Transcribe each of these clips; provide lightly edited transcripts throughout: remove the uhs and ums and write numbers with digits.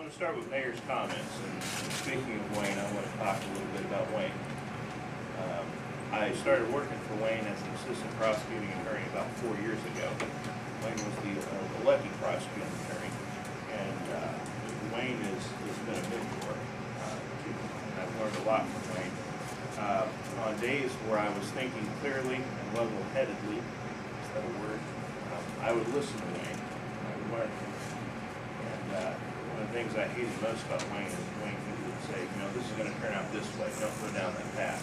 to start with Mayor's comments, and speaking of Wayne, I want to talk a little bit about Wayne. I started working for Wayne as an assistant prosecuting attorney about 4 years ago. Wayne was the elected prosecuting attorney, and Wayne has been a mentor to me, and I've learned a lot from Wayne. On days where I was thinking clearly and level-headedly, is that a word? I would listen to Wayne. I would learn from him. And one of the things I hated most about Wayne is Wayne would say, you know, this is going to turn out this way. Don't go down that path.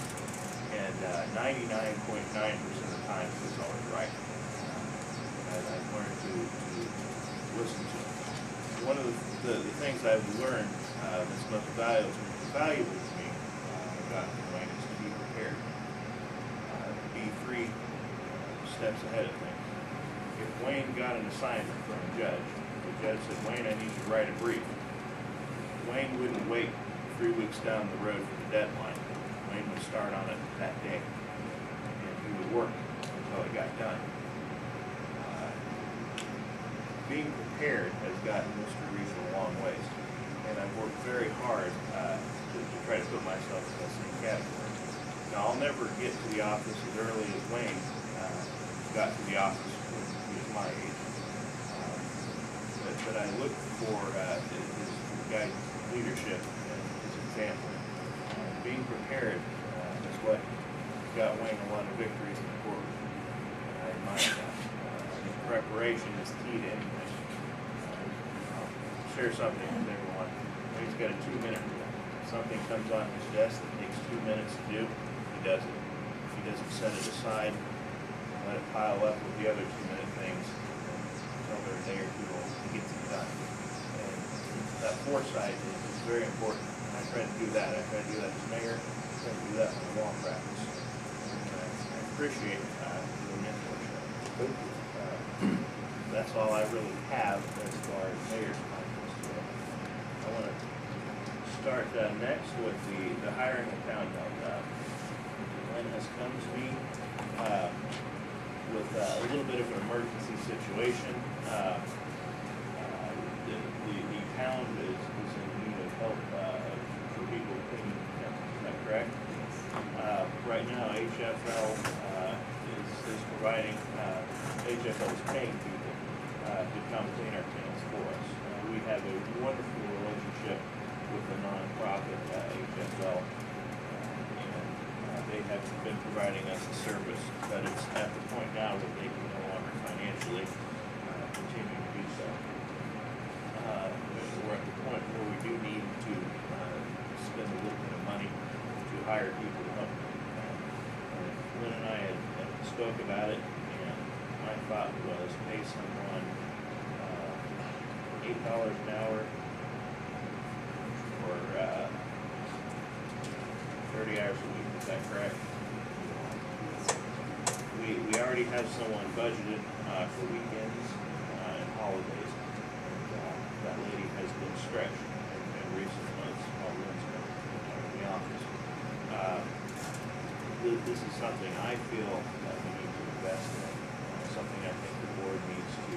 And 99.9% of the time, he was always right. I've learned to listen to him. One of the things I've learned that's most valuable to me about Wayne is to be prepared. Be 3 steps ahead of things. If Wayne got an assignment from a judge, the judge said, Wayne, I need you to write a brief. Wayne wouldn't wait 3 weeks down the road for the deadline. Wayne would start on it that day, and he would work until it got done. Being prepared has gotten Mr. Reese a long ways, and I've worked very hard to try to put myself in the same category. Now, I'll never get to the office as early as Wayne got to the office when he was my age, but I look for his guidance, leadership, and his example. Being prepared is what got Wayne a lot of victories in the courtroom. I admire that. Preparation is key to anything. I'll share something with everyone. Wayne's got a 2-minute rule. If something comes on his desk that takes 2 minutes to do, he does it. He doesn't set it aside and let it pile up with the other 2-minute things until they're a day or two old. He gets it done. And that foresight is very important. I try to do that. I try to do that as mayor. I try to do that in law practice. And I appreciate the mentorship. That's all I really have as far as mayor's comments. I want to start next with the hiring of town help. Glenn has come to me with a little bit of an emergency situation. The town is in need of help for people cleaning utensils. Is that correct? Right now, HFL is providing, HFL is paying people to come clean our cans for us. We have a wonderful relationship with the nonprofit HFL, and they have been providing us a service, but it's at the point now that they can no longer financially continue to do so. We're at the point where we do need to spend a little bit of money to hire people to help them. Lynn and I had spoke about it, and my thought was pay someone $8 an hour for 30 hours a week. Is that correct? We already have someone budgeted for weekends and holidays, and that lady has been stretched in recent months while Lynn's been in the office. This is something I feel that we need to invest in, something I think the board needs to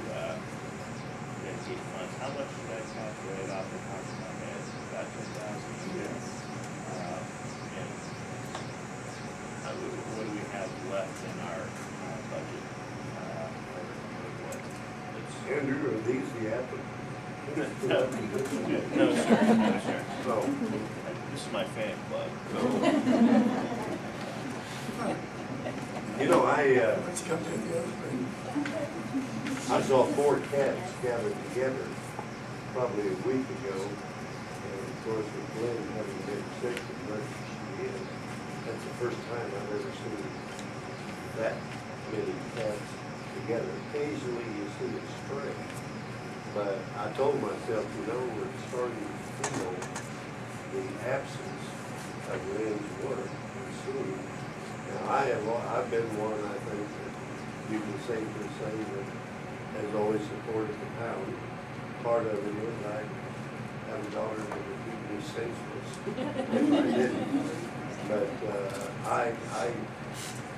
dedicate funds. How much did I calculate off the top of my head? About 10,000 a year. And what do we have left in our budget? Andrew, are these the applicants? No, sir. No, sir. So, This is my fan club. So. you know, I saw 4 cats gathered together probably a week ago, and of course with Glenn having been sick as much as she is, that's the first time I've ever seen that many cats together. Occasionally you see it stray, but I told myself, you know, we're starting to feel the absence of Lynn's work soon. Now, I've been one, I think, that you can safely say that has always supported the town. Part of it is I have a daughter that would keep me senseless if I didn't. But I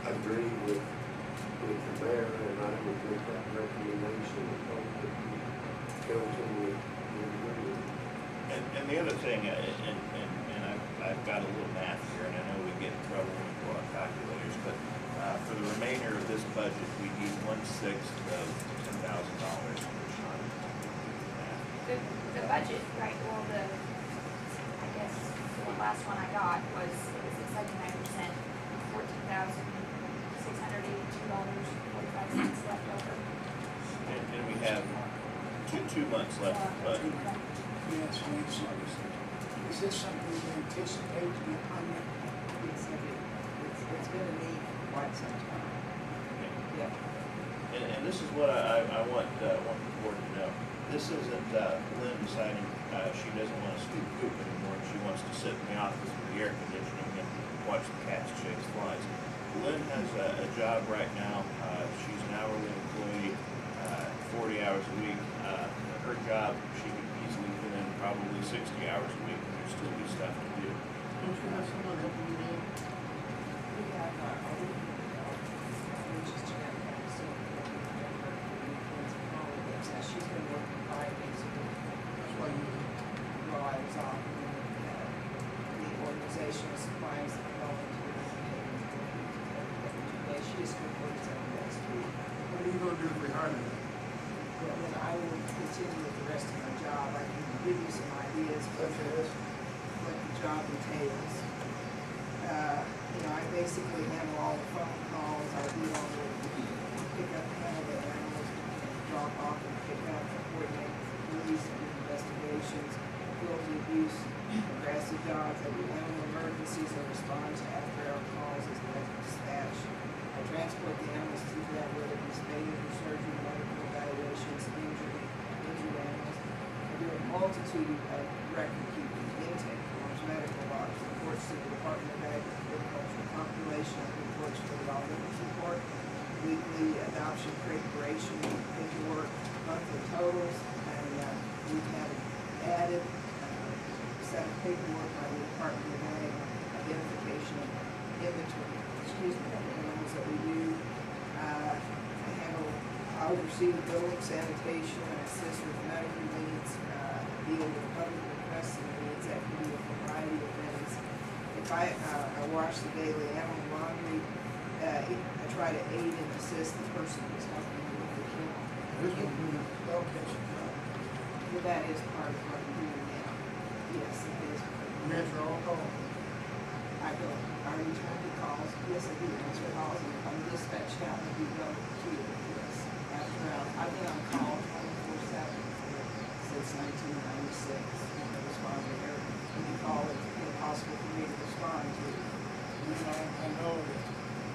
agree with the mayor, and I would make that recommendation and hope that the council would agree with it. And the other thing, I've got a little math here, and I know we get in trouble when we pull out calculators, but for the remainder of this budget, we need 1/6 of $10,000 for Sean. The budget, right, well, I guess, the last one I got was, it was at 79%, $14,682.45 left over. And we have two months left of the budget. Yes, is this something you anticipate to be permanent? It's been a need for quite some time. Yeah. And this is what I want the board to know. This isn't Lynn deciding she doesn't want to scoop poop anymore. She wants to sit in the office with the air conditioning and watch the cats chase flies. Lynn has a job right now. She's an hourly employee, 40 hours a week. Her job, she could easily put in probably 60 hours a week, and there'd still be stuff to do. Don't you have someone helping you now? We have a week ago, which is Janet, so she's been working 5 days a week. That's why you, While I was off, the organizational supplies that volunteers every day. She just completes every next week. what are you gonna do if we hire them? Well, then I will continue with the rest of my job. I can give you some ideas, but what the job entails. I basically handle all the phone calls. I do all the pick up, handle the animals, drop off and pick up, coordinate with police and investigations, cruelty, abuse, aggressive dogs. I do animal emergencies. I respond to after-hour calls as electric dispatch. I transport the animals to that, whether it be spaying or surgery, medical evaluations, injured animals. I do a multitude of record keeping, intake forms, medical logs, reports to the Department of Agriculture, population reports for the All Livings Report, weekly adoption preparation, paperwork, monthly totals, and we've had added set of paperwork by the Department of Ag, identification of inventory, animals that we do. I oversee the building sanitation, I assist with medical needs, deal with public requests and needs. That can be a variety of things. If I wash the daily animal laundry, I try to aid and assist the person who's helping me with the kennel. This one, dog catching job. Well, that is part of what we're doing now. Yes, it is. You answer all calls. I go, I return the calls. Yes, I do answer calls, and I'm dispatched out and we go to this. I've been on call 24/7 since 1996. And I respond to any call that's impossible for me to respond to. I know that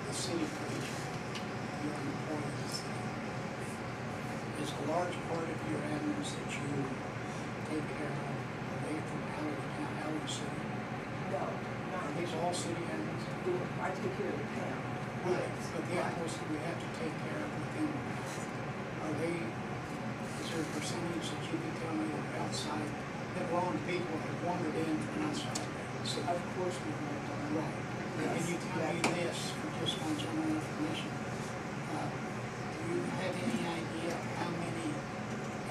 the city police, your employees, is a large part of your animals that you take care of away from Howard City. No, Are not these all city animals? I take care of the town. Right, Yes, but the right. animals that we have to take care of within, are they, is there a percentage that you can tell me that outside, that wrong people have wandered in from outside? So, Of course we want to. right, but can you tell me this, for just on general information? Do you have any idea of how many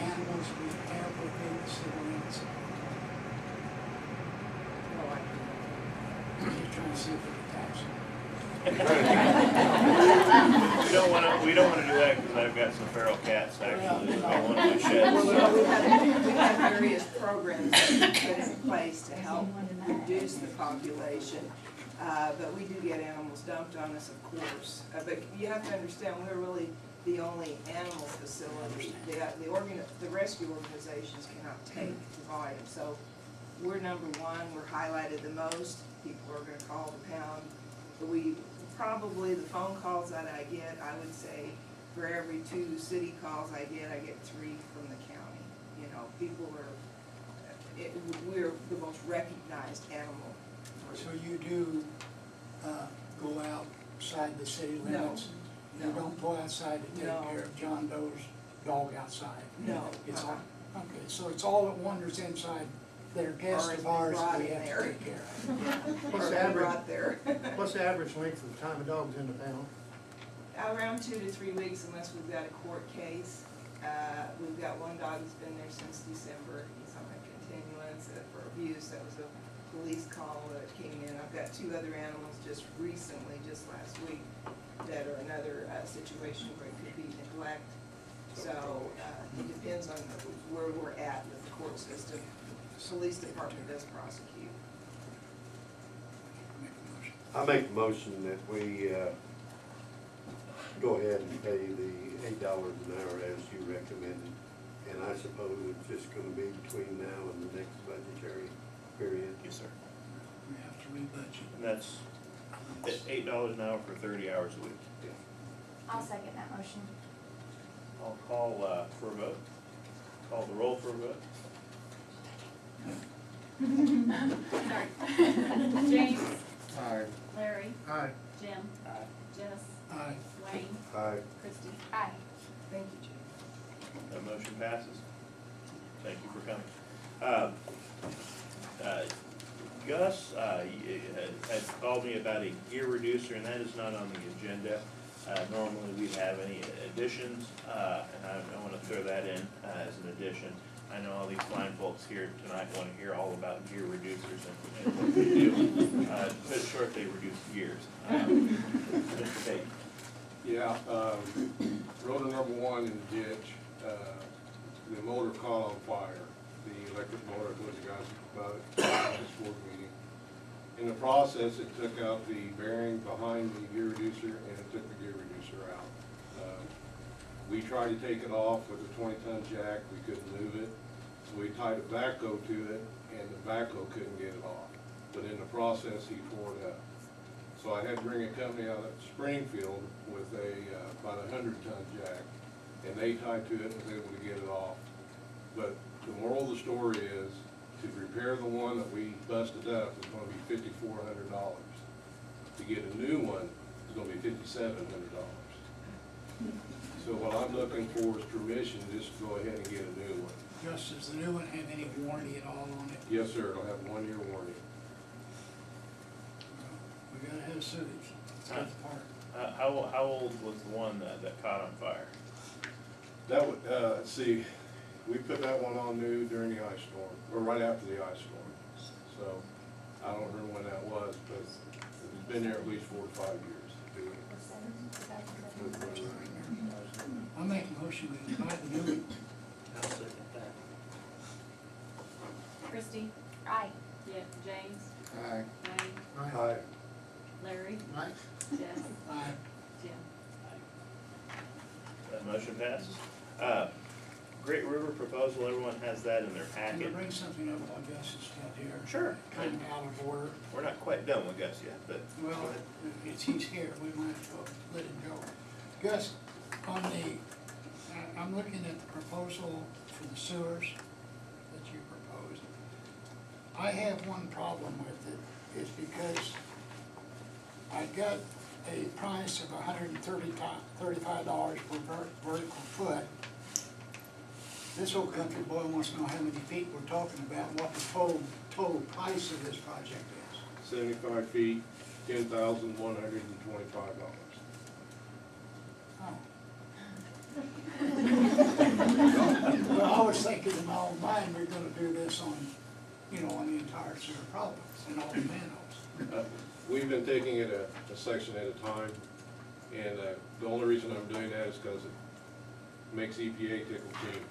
animals we have within the city limits? No, I don't. I'm just trying to see if we can tax them. We don't want to do that because I've got some feral cats actually that I want to shed. Well, So. we have various programs that we put in place to help reduce the population, but we do get animals dumped on us, of course. But you have to understand, we're really the only animal facility. The rescue organizations cannot take the volume, so we're number one. We're highlighted the most. People are going to call the pound. But probably the phone calls that I get, I would say for every 2 city calls I get 3 from the county. People we're the most recognized animal. So you do go outside the city limits? No. You don't go outside to take No. care of John Doe's dog outside? No. It's all, okay, so it's all that wanders inside that are guests Or of ours that brought we in have to there. take care of? Or the been average? brought there. What's the average length of the time a dog's in the pound? Around 2 to 3 weeks unless we've got a court case. We've got one dog that's been there since December. He's on a continuance. ambulance for abuse. That was a police call that came in. I've got 2 other animals just recently, just last week, that are another situation where it could be neglect. So it depends on where we're at with the court system. Police department does prosecute. Make a motion. I make a motion that we, go ahead and pay the $8 an hour as you recommended. And I suppose it's just gonna be between now and the next budgetary period. Yes, sir. We have to rebudget. And that's $8 an hour for 30 hours a week. I'll second that motion. I'll call for a vote. Call the roll for a vote. Sorry. James, Aye. Larry, Aye. Jim, Aye. Jess, Aye. Wayne, Aye. Christie. Aye. Thank you, Jim. That motion passes. Thank you for coming. Gus had called me about a gear reducer, and that is not on the agenda. Normally we'd have any additions, and I want to throw that in as an addition. I know all these fine folks here tonight want to hear all about gear reducers and what they do. But short, they reduce gears. Mr. Tate. Yeah, rotor number 1 in the ditch, the motor caught on fire. The electric motor, I told you guys about it at this board meeting. In the process, it took out the bearing behind the gear reducer and it took the gear reducer out. We tried to take it off with a 20-ton jack, we couldn't move it. So we tied a backhoe to it and the backhoe couldn't get it off. But in the process, he tore it up. So I had to bring a company out of Springfield with about a 100-ton jack, and they tied to it and was able to get it off. But the moral of the story is, to repair the one that we busted up is gonna be $5,400. To get a new one is gonna be $5,700. So what I'm looking for is permission just to go ahead and get a new one. Gus, does the new one have any warranty at all on it? Yes, sir, it'll have a 1-year warranty. We gotta have sewage. It's got the part. How old was the one that caught on fire? That would, let's see, we put that one on new during the ice storm, or right after the ice storm. So, I don't remember when that was, but it's been there at least 4 to 5 years. I make a motion we buy the new one. I'll second that. Christie, Aye. yeah, James, Aye. Wayne, Aye. Larry, Aye. Jess, Aye. Jim. That motion passes. Great River proposal, everyone has that in their Can you packet. bring something up while Gus is still here? Sure. Kind of out of order. We're not quite done with Gus yet, but go Well, ahead. he's here, we might as well let him go. Gus, on the, I'm looking at the proposal for the sewers that you proposed. I have one problem with it, is because I got a price of $135 per vertical foot. This old country boy wants to know how many feet we're talking about and what the total price of this project is. 75 feet, $10,125. Oh. Well, I was thinking in my own mind, we're gonna do this on, on the entire sewer province and all the manholes. We've been taking it a section at a time, and the only reason I'm doing that is because it makes EPA tickle pink.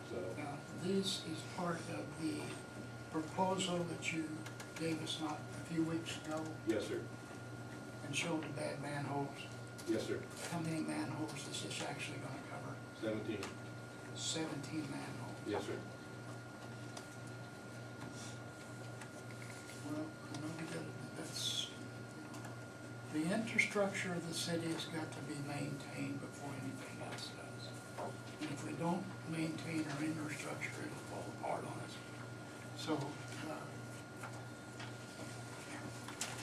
So, Now, this is part of the proposal that you gave us not a few weeks ago yes, sir. and showed the bad manholes. Yes, sir. How many manholes is this actually gonna cover? 17. 17 manholes. Yes, sir. Well, I know that's, the infrastructure of the city has got to be maintained before anything else does. And if we don't maintain our infrastructure, it'll fall apart on us. So,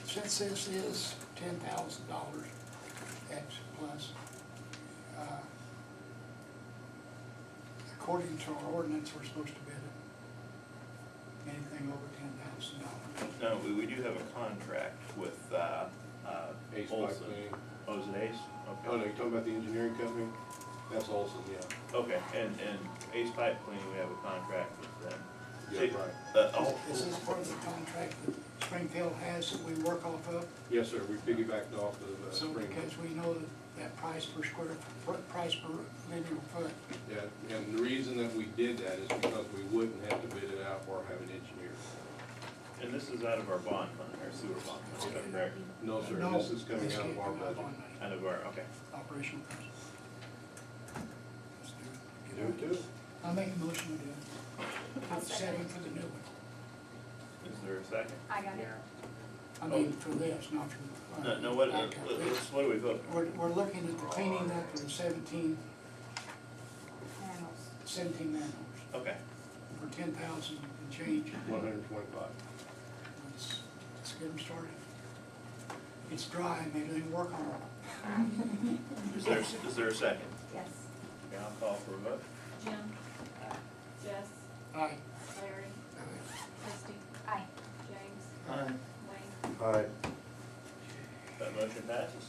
since this is $10,000 X plus, according to our ordinance, we're supposed to bid it. Anything over $10,000. No, we do have a contract with Ace Pipe Olson. Cleaning. Oh, is it Ace? Oh, Okay. no, you're talking about the engineering company? That's Olson, yeah. Okay, and Ace Pipe Cleaning, we have a contract with them. Yeah, See, right. Is this part of the contract that Springfield has that we work off of? Yes, sir, we piggybacked off of So Spring. because we know that price per square foot, price per linear foot. Yeah, and the reason that we did that is because we wouldn't have to bid it out or have an engineer. And this is out of our bond fund, our sewer bond fund, is that correct? No, sir, No, this is coming this out of can't our come out of budget. bond money. Out of our, okay. Operational cost. Let's do it. Do Get it it. too. I'll make a motion to do it. I'll Put second. 7 for the new one. Is there a second? I got it. I mean, for this, not for. No, what do we vote? We're looking at the cleaning up of the 17 manholes Okay. for 10,000 and change. 125. Let's get them started. It's dry, maybe they can work on it. Is there a second? Yes. Okay, I'll call for a vote. Jim? Jess? Aye. Larry? Christie? Aye. James? Aye. Wayne? All right. That motion passes.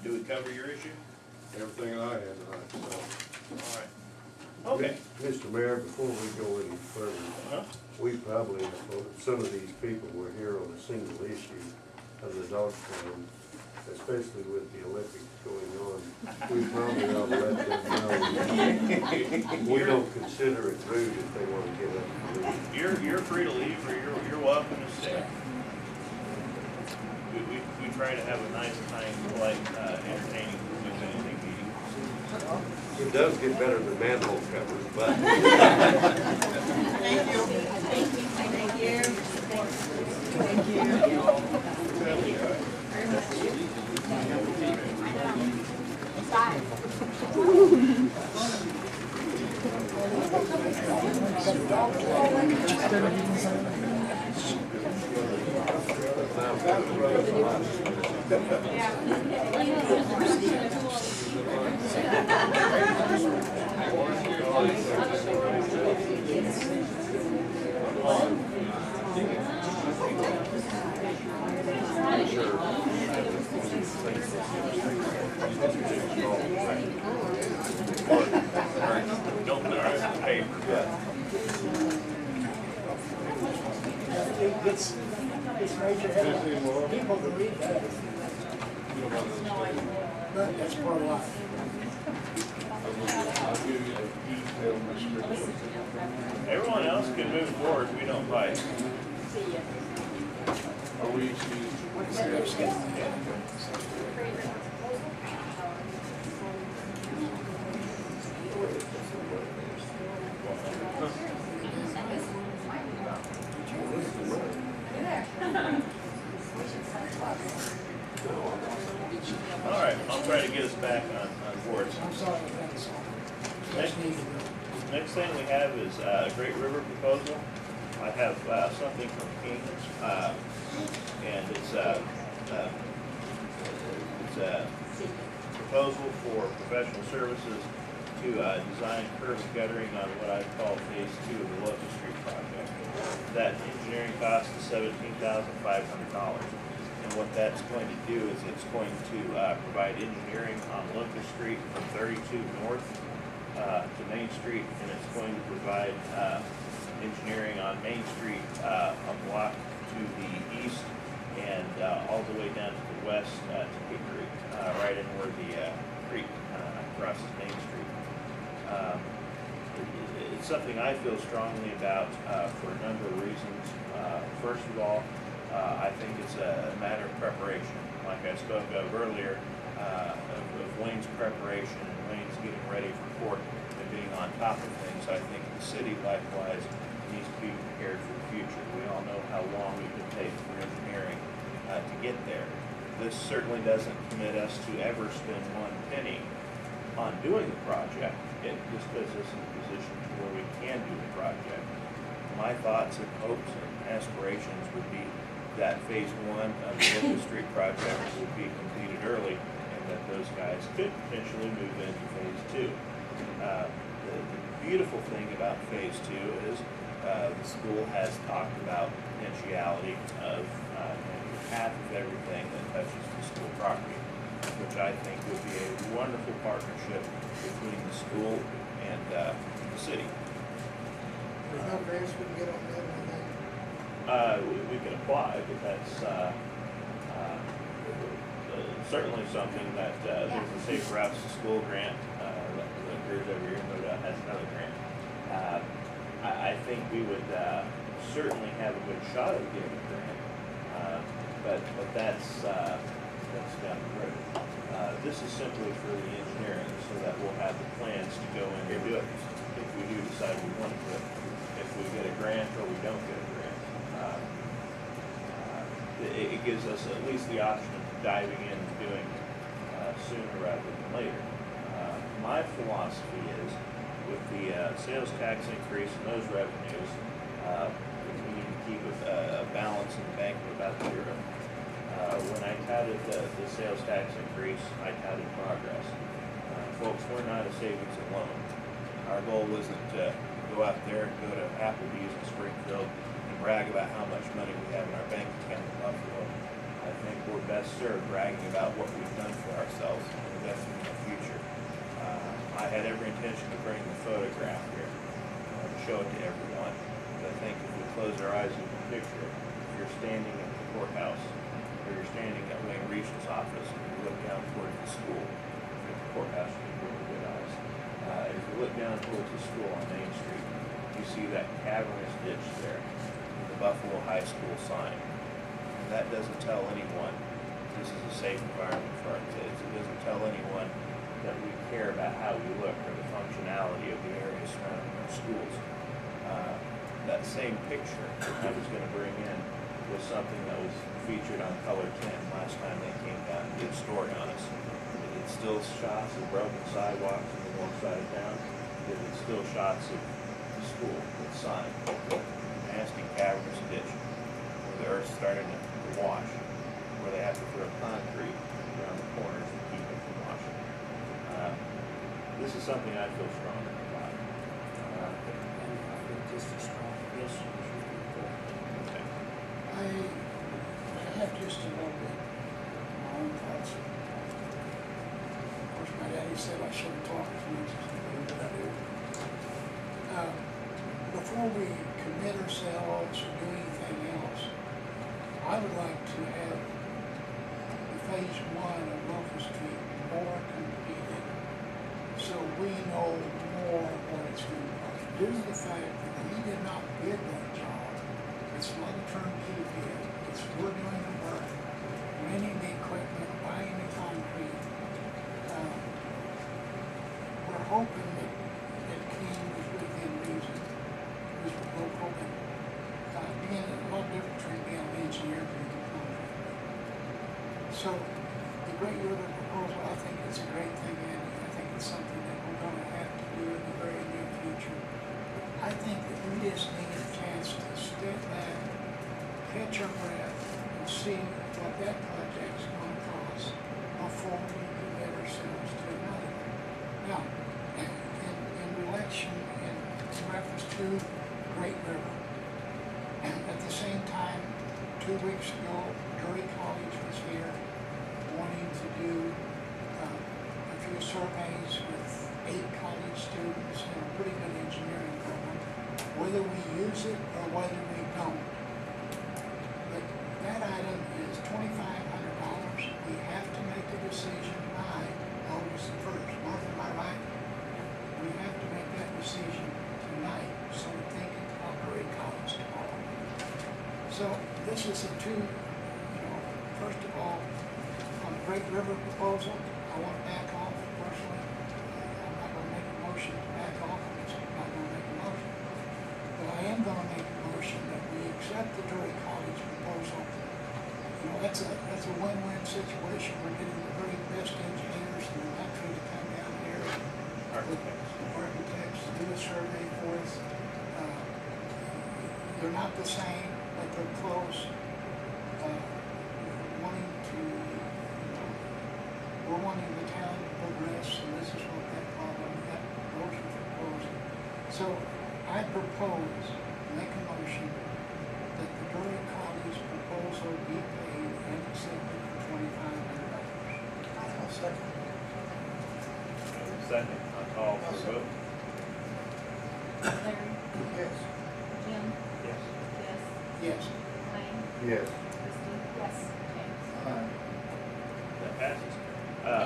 Do we cover your issue? Everything I had tonight, so. All right. Okay. Mr. Mayor, before we go any further, Uh-huh. we probably, some of these people were here on a single issue of the dog pound, especially with the Olympics going on. We probably ought to let them know. We don't consider it rude if they want to get up and leave. You're free to leave, or you're welcome to stay. We try to have a nice, kind, polite, entertaining, if anything, meeting. It does get better than manhole covers, but. Thank you. Thank you. Thank you. Bye. Don't put it on the paper. It's major headline. People can read that. But that's part of life. Everyone else can move forward, we don't fight. Are we excused? All right, I'll try to get us back on board. I'm sorry about that. Next, next thing we have is Great River proposal. I have something from King, and it's a proposal for professional services to design curb and guttering on what I call phase 2 of the Locust Street project. That engineering cost is $17,500. And what that's going to do is it's going to provide engineering on Locust Street from 32 north to Main Street, and it's going to provide engineering on Main Street, a block to the east, and all the way down to the west to Hickory, right in where the creek crosses Main Street. It's something I feel strongly about for a number of reasons. First of all, I think it's a matter of preparation. Like I spoke of earlier, of Wayne's preparation and Wayne's getting ready for court and being on top of things, I think the city likewise needs to be prepared for the future. We all know how long it can take for engineering to get there. This certainly doesn't commit us to ever spend one penny on doing the project. It just puts us in a position to where we can do the project. My thoughts and hopes and aspirations would be that phase 1 of the Locust Street project would be completed early, and that those guys could potentially move into phase 2. The beautiful thing about phase 2 is the school has talked about potentiality of half of everything that touches the school property, which I think would be a wonderful partnership between the school and the city. There's no grants we can get on that one then? We can apply, but that's, certainly something that, there's a Safe Routes to School grant, that occurs every year, NODA has another grant. I think we would, certainly have a good shot at getting a grant, but that's down the road. This is simply for the engineering, so that we'll have the plans to go in and do it, if we do decide we want to do it, if we get a grant or we don't get a grant. It gives us at least the option of diving in and doing sooner rather than later. My philosophy is, with the sales tax increase and those revenues, we need to keep a balance in the bank of about zero. When I touted the sales tax increase, I touted progress. Folks, we're not a savings and loan. Our goal wasn't to go out there and go to Applebee's in Springfield and brag about how much money we have in our bank account in Buffalo. I think we're best served bragging about what we've done for ourselves and investing in the future. I had every intention of bringing the photograph here to show it to everyone. But I think if we close our eyes and we can picture it, if you're standing at the courthouse, or you're standing at Wayne Regent's office and you look down towards the school, at the courthouse, you can really good eyes. If you look down towards the school on Main Street, you see that cavernous ditch there, with the Buffalo High School sign. And that doesn't tell anyone this is a safe environment for our kids. It doesn't tell anyone that we care about how we look or the functionality of the area surrounding our schools. That same picture I was going to bring in was something that was featured on Color 10 last time they came down and did a story on us. It's still shots of broken sidewalks on the north side of town. It's still shots of the school with sign, nasty cavernous ditch where the earth's starting to wash, where they have to throw concrete around the corners to keep it from washing. This is something I feel strongly about. And I feel just as strong this as you do. Okay. I have just a little bit of my own thoughts. Of course, my daddy said I shouldn't talk as much as I do, but I do. Before we commit ourselves or do anything else, I would like to have the phase 1 of Locust Street more completed, so we know more what it's going to cost. Due to the fact that he did not bid that job, it's not a turnkey bid, it's we're doing the work, renting the equipment, buying the concrete. We're hoping that King was within reason, was local, but being a lot different between being an engineer and being a contractor. So the Great River proposal, I think it's a great thing, and I think it's something that we're going to have to do in the very near future. I think that we just need a chance to step back, catch our breath, and see what that project's going to cost before we commit ourselves to another. Now, in relation, in reference to Great River, at the same time, 2 weeks ago, Drury College was here wanting to do a few surveys with 8 college students in a pretty good engineering program, whether we use it or whether we don't. But that item is $2,500. We have to make a decision by August the 1st. Martha, am I right? We have to make that decision tonight, so we're thinking of Drury College tomorrow. So this is a first of all, on the Great River proposal, I want to back off personally. I'm not going to make a motion to back off, I'm not going to make a motion. But I am going to make a motion that we accept the Drury College proposal. That's a win-win situation. We're getting the very best engineers in the country to come down here. Architects do a survey for us. They're not the same, but they're close. We're wanting the town to progress, and this is what that problem, that motion proposed. So I propose, make a motion, that the Drury College proposal be paid and accepted for $2,500. I'll second. Second, I'll call for a vote. Larry, Yes. Jim, Yes. Jess, Yes. Wayne, Yes. Christie, Yes. James. That passes.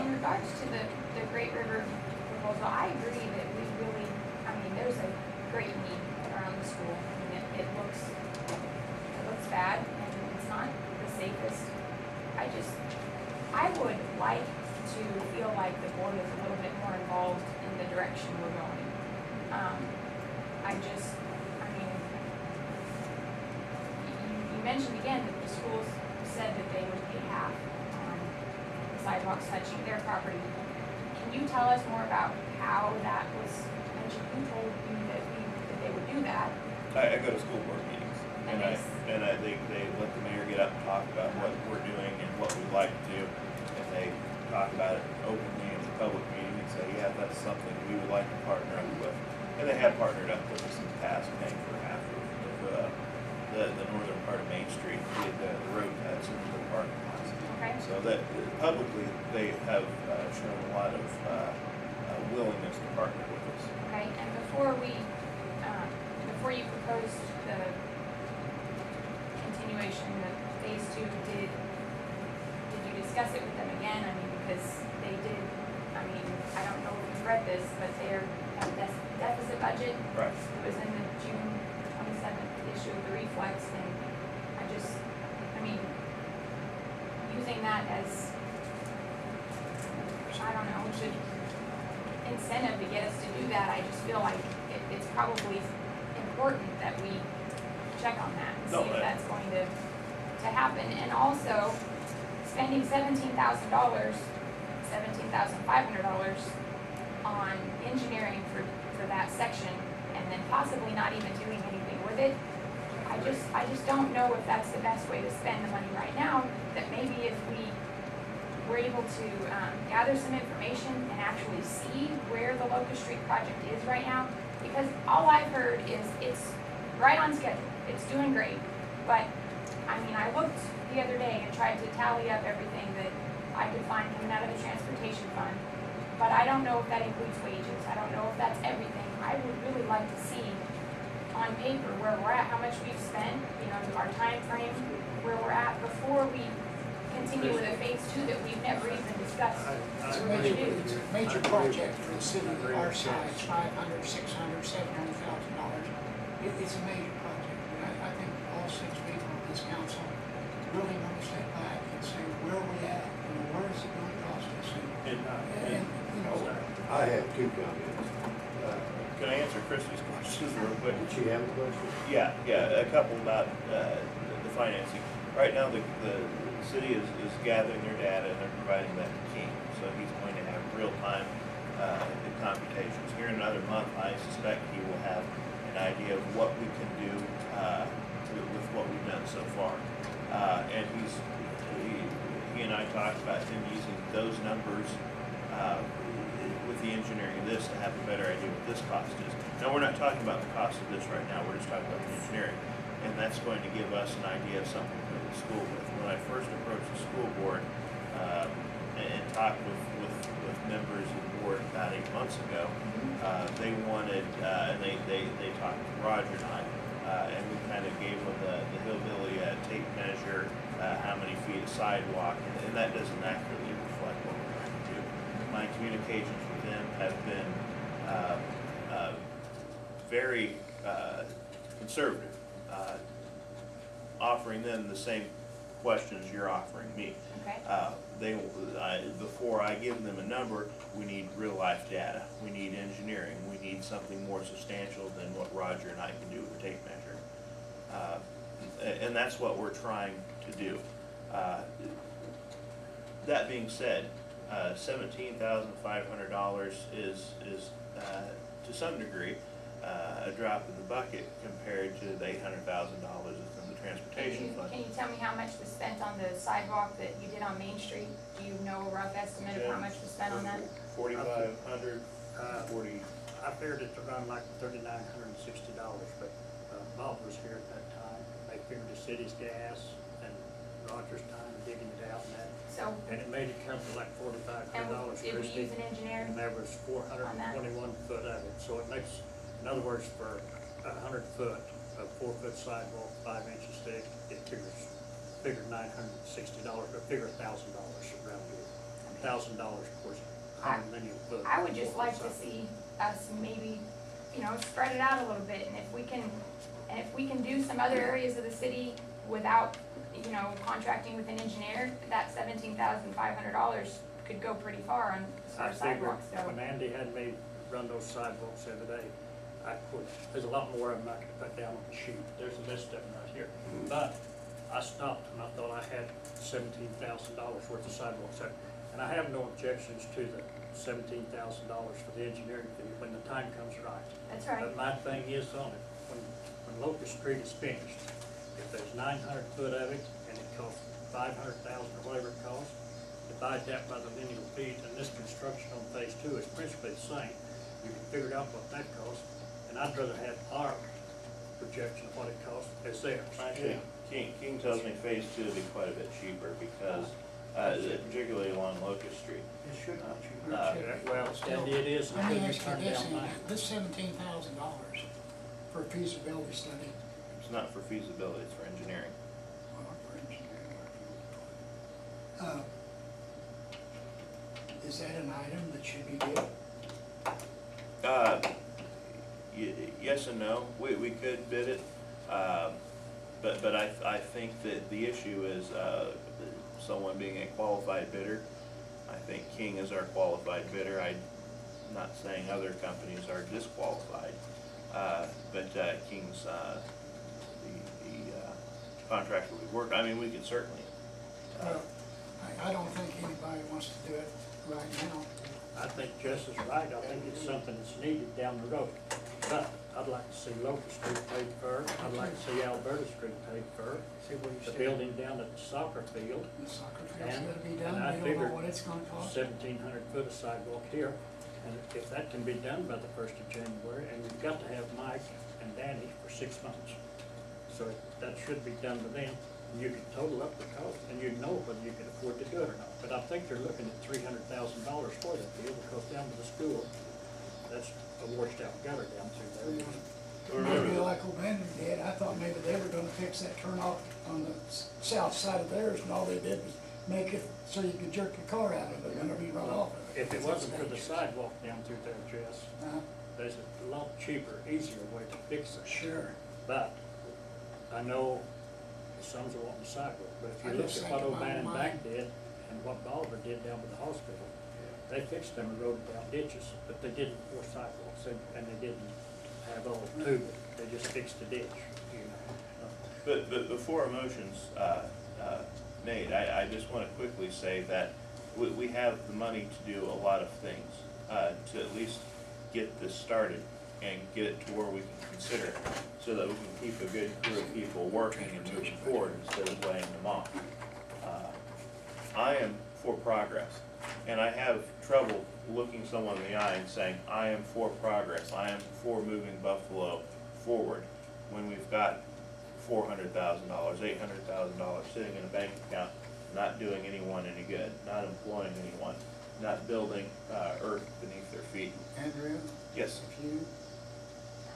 In regards to the Great River proposal, I agree that we really, I mean, there's a great need around the school. I mean, it looks bad and it's not the safest. I would like to feel like the board is a little bit more involved in the direction we're going. I mean, you mentioned again that the schools said that they would pay half on sidewalks touching their property. Can you tell us more about how that was mentioned? Who told you that they would do that? I go to school board meetings, and they let the mayor get up and talk about what we're doing and what we'd like to do. And they talk about it openly in the public meeting and say, yeah, that's something we would like to partner up with. And they have partnered up with us in the past, paying for half of the northern part of Main Street, the road cuts into the parking lots. Okay. So that publicly, they have shown a lot of willingness to partner with us. Okay, and before you proposed the continuation, the phase 2, did you discuss it with them again? I mean, because they did, I mean, I don't know if you've read this, but their deficit budget Right. was in the June 27th issue of the Reflex, and I mean, using that as, I don't know, should incentive to get us to do that, I just feel like it's probably important that we check on that and see if that's going to happen. And also, spending $17,500 on engineering for that section, and then possibly not even doing anything with it, I just don't know if that's the best way to spend the money right now. That maybe if we were able to gather some information and actually see where the Locust Street project is right now, because all I've heard is it's right on schedule, it's doing great, but, I mean, I looked the other day and tried to tally up everything that I could find coming out of the transportation fund, but I don't know if that includes wages, I don't know if that's everything. I would really like to see on paper where we're at, how much we've spent, our time frame, where we're at before we continue with a phase 2 that we've never even discussed. It's a major project for the city of our size, $500,000, $600,000, $700,000. It's a major project. And I think all 6 people of this council really want to step back and say, where are we at? Where is it going to cost us? I have 2 comments. Can I answer Christie's questions real quick? Did she have a question? Yeah, a couple about the financing. Right now, the city is gathering their data and they're providing that to King. So he's going to have real-time computations. Here in another month, I suspect he will have an idea of what we can do with what we've done so far. And he and I talked about him using those numbers with the engineering of this to have a better idea what this cost is. Now, we're not talking about the cost of this right now, we're just talking about the engineering. And that's going to give us an idea of something to go to school with. When I first approached the school board and talked with members of the board about 8 months ago, they wanted, and they talked to Roger and I, and we kind of gave them the hillbilly tape measure, how many feet of sidewalk, and that doesn't accurately reflect what we're trying to do. My communications with them have been very conservative, offering them the same questions you're offering me. Okay. Before I give them a number, we need real life data. We need engineering. We need something more substantial than what Roger and I can do with a tape measure. And that's what we're trying to do. That being said, $17,500 is to some degree a drop in the bucket compared to the $800,000 that's in the transportation fund. Can you tell me how much was spent on the sidewalk that you did on Main Street? Do you know a rough estimate of how much was spent on that? 4,500, 40. I figured it around like $3,960, but Bob was here at that time. They figured the city's gas and Roger's time digging it out and that. So, And it made it come to like $4,500, and did we Christie. use an engineer? And there was 421 foot of it. So it makes, in other words, for 100 foot, a 4-foot sidewalk, 5 inches thick, it figure $960, or figure $1,000 around here. $1,000 towards I- a linear foot. I would just like to sidewalk. see us maybe, you know, spread it out a little bit, and if we can do some other areas of the city without, you know, contracting with an engineer, that $17,500 could go pretty far on I our figured sidewalks, so. when Andy had me run those sidewalks the other day, there's a lot more I'm not gonna put down on the sheet. There's a list of them right here. But I stopped and I thought I had $17,000 worth of sidewalks there. And I have no objections to the $17,000 for the engineering fee when the time comes right. That's right. But my thing is on it, when Locust Street is finished, if there's 900 foot of it and it costs 500,000 or whatever it costs, divide that by the lineal feet, and this construction on phase 2 is principally the same. You can figure out what that costs, and I'd rather have our projection of what it costs as theirs. Actually, King tells me phase 2 will be quite a bit cheaper because, particularly along Locust Street. It should be cheaper. Well, Andy, it is Let me until you ask you turn this, down mine. this $17,000 for a feasibility study, It's not for feasibility, it's for engineering. well, for engineering, is that an item that should be bid? Yes and no, we could bid it, but I think that the issue is, someone being a qualified bidder. I think King is our qualified bidder. I'm not saying other companies are disqualified, but King's, the contractor we work, I mean, we could certainly, Well, I don't think anybody wants to do it right now. I think Jess is right. I think it's something that's needed down the road. But I'd like to see Locust Street paid for. I'd like to see Alberta Street paid for. See what you The say. building down at the soccer field, The soccer field's And- gotta be and done, I we don't figured know what it's gonna cost. 1,700 foot of sidewalk here. And if that can be done by the 1st of January, and you've got to have Mike and Danny for 6 months. So that should be done to them. And you can total up the cost, and you know whether you can afford to do it or not. But I think they're looking at $300,000 for that deal, because down to the school, that's a washed out gutter down through there. Maybe like O'Bannon did, I thought maybe they were gonna fix that turnoff on the south side of theirs, and all they did was make it so you could jerk your car out of it whenever you run off of it. If it wasn't for the sidewalk down through there, Jess, Uh, there's a lot cheaper, easier way to fix it. Sure. But I know some are wanting sidewalk, but if I you look just at what think about O'Bannon mine. Bank did and what Bolivar did down by the hospital, they fixed them and roaded down ditches, but they didn't pour sidewalks, and they didn't have all tubing, they just fixed the ditch, you know. But before motions made, I just want to quickly say that we have the money to do a lot of things, to at least get this started and get it to where we can consider it, so that we can keep a good crew of people working and moving forward instead of laying them off. I am for progress, and I have trouble looking someone in the eye and saying, I am for progress, I am for moving Buffalo forward, when we've got $400,000, $800,000 sitting in a bank account, not doing anyone any good, not employing anyone, not building earth beneath their feet. Andrew, Yes, if you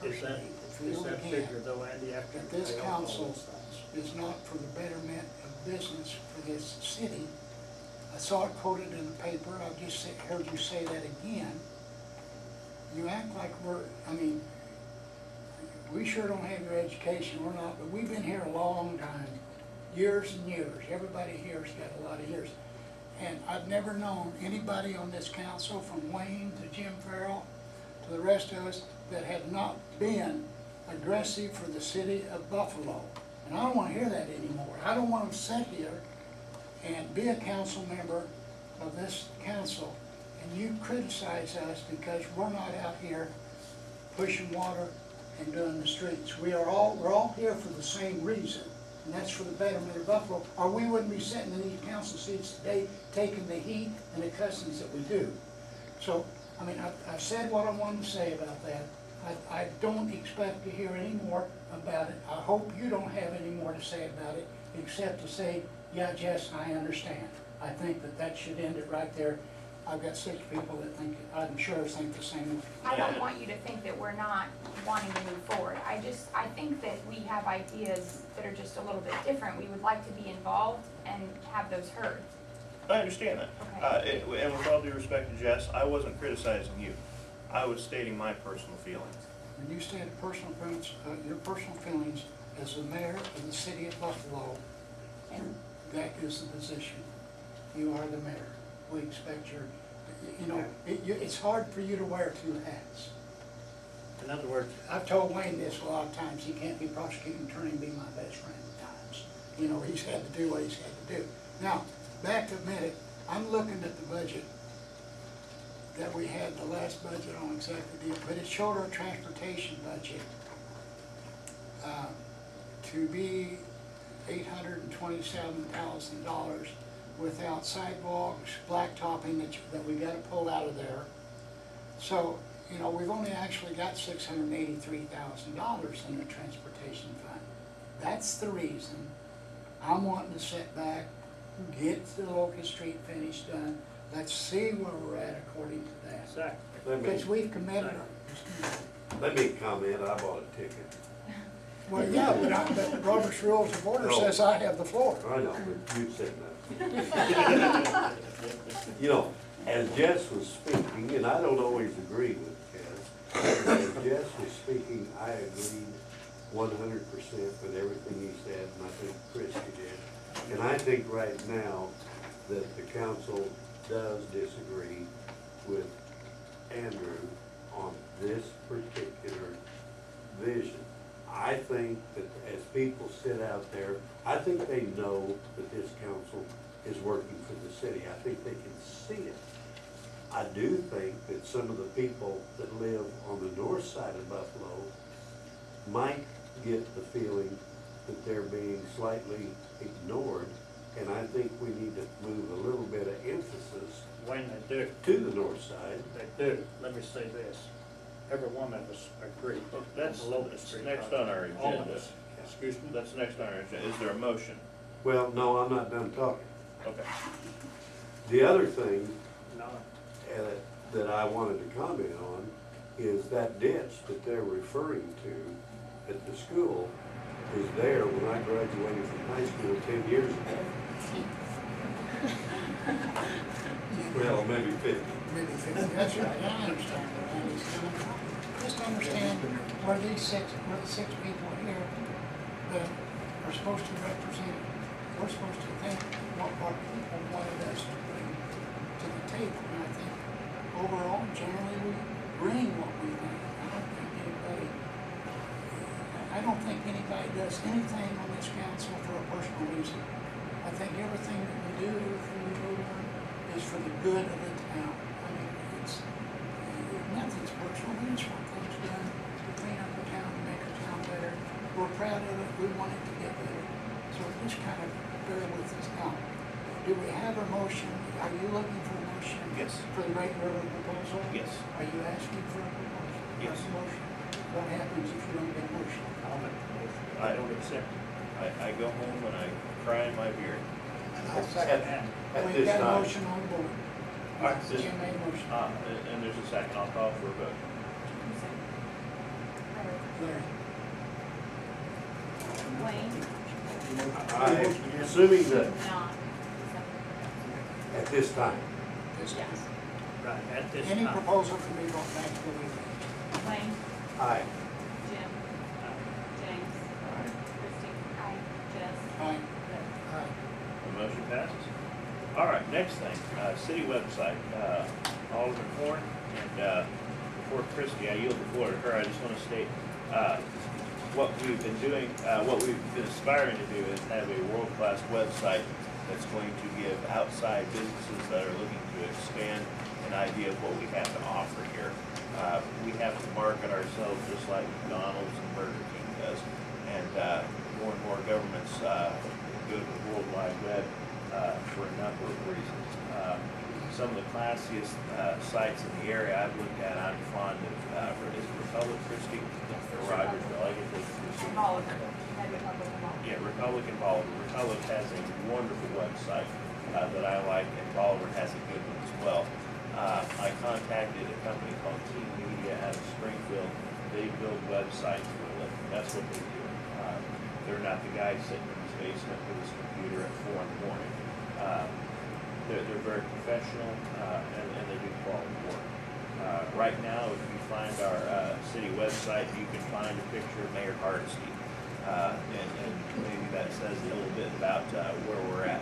Is that, personally is feel that again figure though, Andy, after that you this pay off all council those things? is not for the betterment of business for this city, I saw it quoted in the paper, I've just heard you say that again. You act like we sure don't have your education, we're not, but we've been here a long time, years and years. Everybody here's got a lot of years. And I've never known anybody on this council, from Wayne to Jim Farrell to the rest of us, that have not been aggressive for the city of Buffalo. And I don't wanna hear that anymore. I don't want to sit here and be a council member of this council, and you criticize us because we're not out here pushing water and doing the streets. We're all here for the same reason, and that's for the betterment of Buffalo, or we wouldn't be sitting in these council seats today taking the heat and the cussings that we do. So, I've said what I wanted to say about that. I don't expect to hear any more about it. I hope you don't have any more to say about it, except to say, yeah, Jess, I understand. I think that should end it right there. I've got 6 people that think, I'm sure think the same way. I don't want you to think that we're not wanting to move forward. I think that we have ideas that are just a little bit different. We would like to be involved and have those heard. I understand that. Okay. And with all due respect to Jess, I wasn't criticizing you. I was stating my personal feelings. When you state personal feelings, your personal feelings as the mayor of the city of Buffalo, and that is the position. You are the mayor. We expect it's hard for you to wear 2 hats. In other words, I've told Wayne this a lot of times, he can't be prosecuting attorney and be my best friend at times. He's had to do what he's had to do. Now, back to a minute, I'm looking at the budget that we had, the last budget on exactly deal, but it showed our transportation budget to be $827,000 without sidewalks, blacktopping that we gotta pull out of there. So, we've only actually got $683,000 in the transportation fund. That's the reason I'm wanting to sit back, get the Locust Street finish done. Let's see where we're at according to that. exactly. Because we've committed, Let me comment, I bought a ticket. well, yeah, but Robert's Rules of Order says I have the floor. I know, but you said nothing. As Jess was speaking, and I don't always agree with Jess, as Jess was speaking, I agreed 100% with everything he said, and I think Christie did. And I think right now that the council does disagree with Andrew on this particular vision. I think that as people sit out there, I think they know that this council is working for the city. I think they can see it. I do think that some of the people that live on the north side of Buffalo might get the feeling that they're being slightly ignored, and I think we need to move a little bit of emphasis When they do, to the north side. they do. Let me say this. Every one of us agree. That's The Locust Street next project. on our All of agenda. us. Excuse me? That's next on our agenda. Is there a motion? Well, no, I'm not done talking. Okay. The other thing No. that I wanted to comment on is that ditch that they're referring to at the school is there when I graduated from high school 10 years ago. Well, maybe 50. Maybe 50, that's right, I understand where Randy's coming from. Just understand where the 6 people here that are supposed to represent, we're supposed to think what our people wanted us to bring to the table. And I think overall, generally, we bring what we think. I don't think anybody does anything on this council for a personal reason. I think everything that we do, everything we vote on, is for the good of the town. I mean, nothing's personal, we just want things done to clean up the town, to make the town better. We're proud of it, we want it to get better. So just kind of bear with us now. Do we have a motion? Are you looking for a motion? Yes. For the Great River proposal? Yes. Are you asking for a proposal? Yes. A motion? What happens if you don't get a motion? I'll make the motion. I don't accept it. I go home and I cry in my beard. I'll second that. At We've this got a time. motion on the board. All right, this- Jim made a motion. And there's a second. I'll call for a vote. Larry. Wayne, I'm assuming that not. at this time, Yes. Right, at this Any time. proposal can be brought back to the meeting. Wayne, aye. Jim, James, Christie, Jess, Aye. Rick. Aye. The motion passes. All right, next thing, city website, Alderman Horn, and before Christie, I yield the floor to her. I just want to state what we've been doing, what we've been aspiring to do is have a world-class website that's going to give outside businesses that are looking to expand an idea of what we have to offer here. We have to market ourselves just like McDonald's and Burger King does, and more governments go to the World Wide Web for a number of reasons. Some of the classiest sites in the area I've looked at, I'm fond of, is Republic Christie, or Rogersville, I guess it's Bolivar, Red Republic of Bolivar. yeah, Republic and Bolivar. Republic has a wonderful website that I like, and Bolivar has a good one as well. I contacted a company called Team Media out of Springfield. They build websites for a living. That's what they do. They're not the guy sitting in his basement with his computer at 4 in the morning. They're very professional, and they do quality work. Right now, if you find our city website, you can find a picture of Mayor Hardesty. And maybe that says a little bit about where we're at.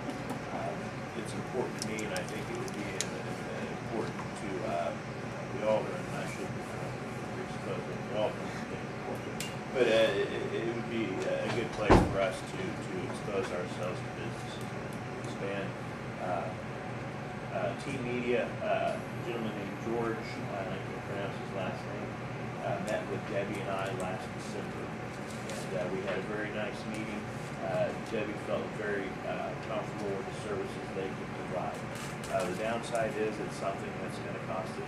It's important to me, and I think it would be important to the alderman. I should expose it. The alderman is important. But it would be a good place for us to expose ourselves to businesses and expand. Team Media, a gentleman named George, I can pronounce his last name, met with Debbie and I last December. And we had a very nice meeting. Debbie felt very comfortable with the services they can provide. The downside is it's something that's going to cost us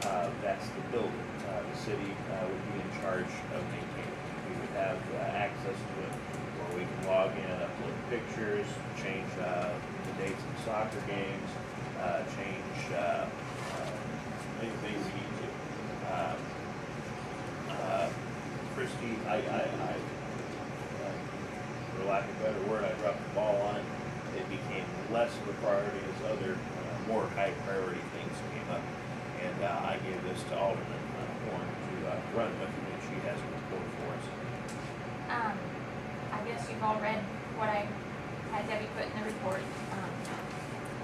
$5,000. That's the building. The city would be in charge of maintaining it. We would have access to it where we can log in, upload pictures, change the dates of soccer games, change anything we need to. Christie, for lack of a better word, I dropped the ball on it. It became less of a priority as other more high priority things came up. And I gave this to Alderman Horn to run with, and she has a report for us. I guess you've all read what I had Debbie put in the report.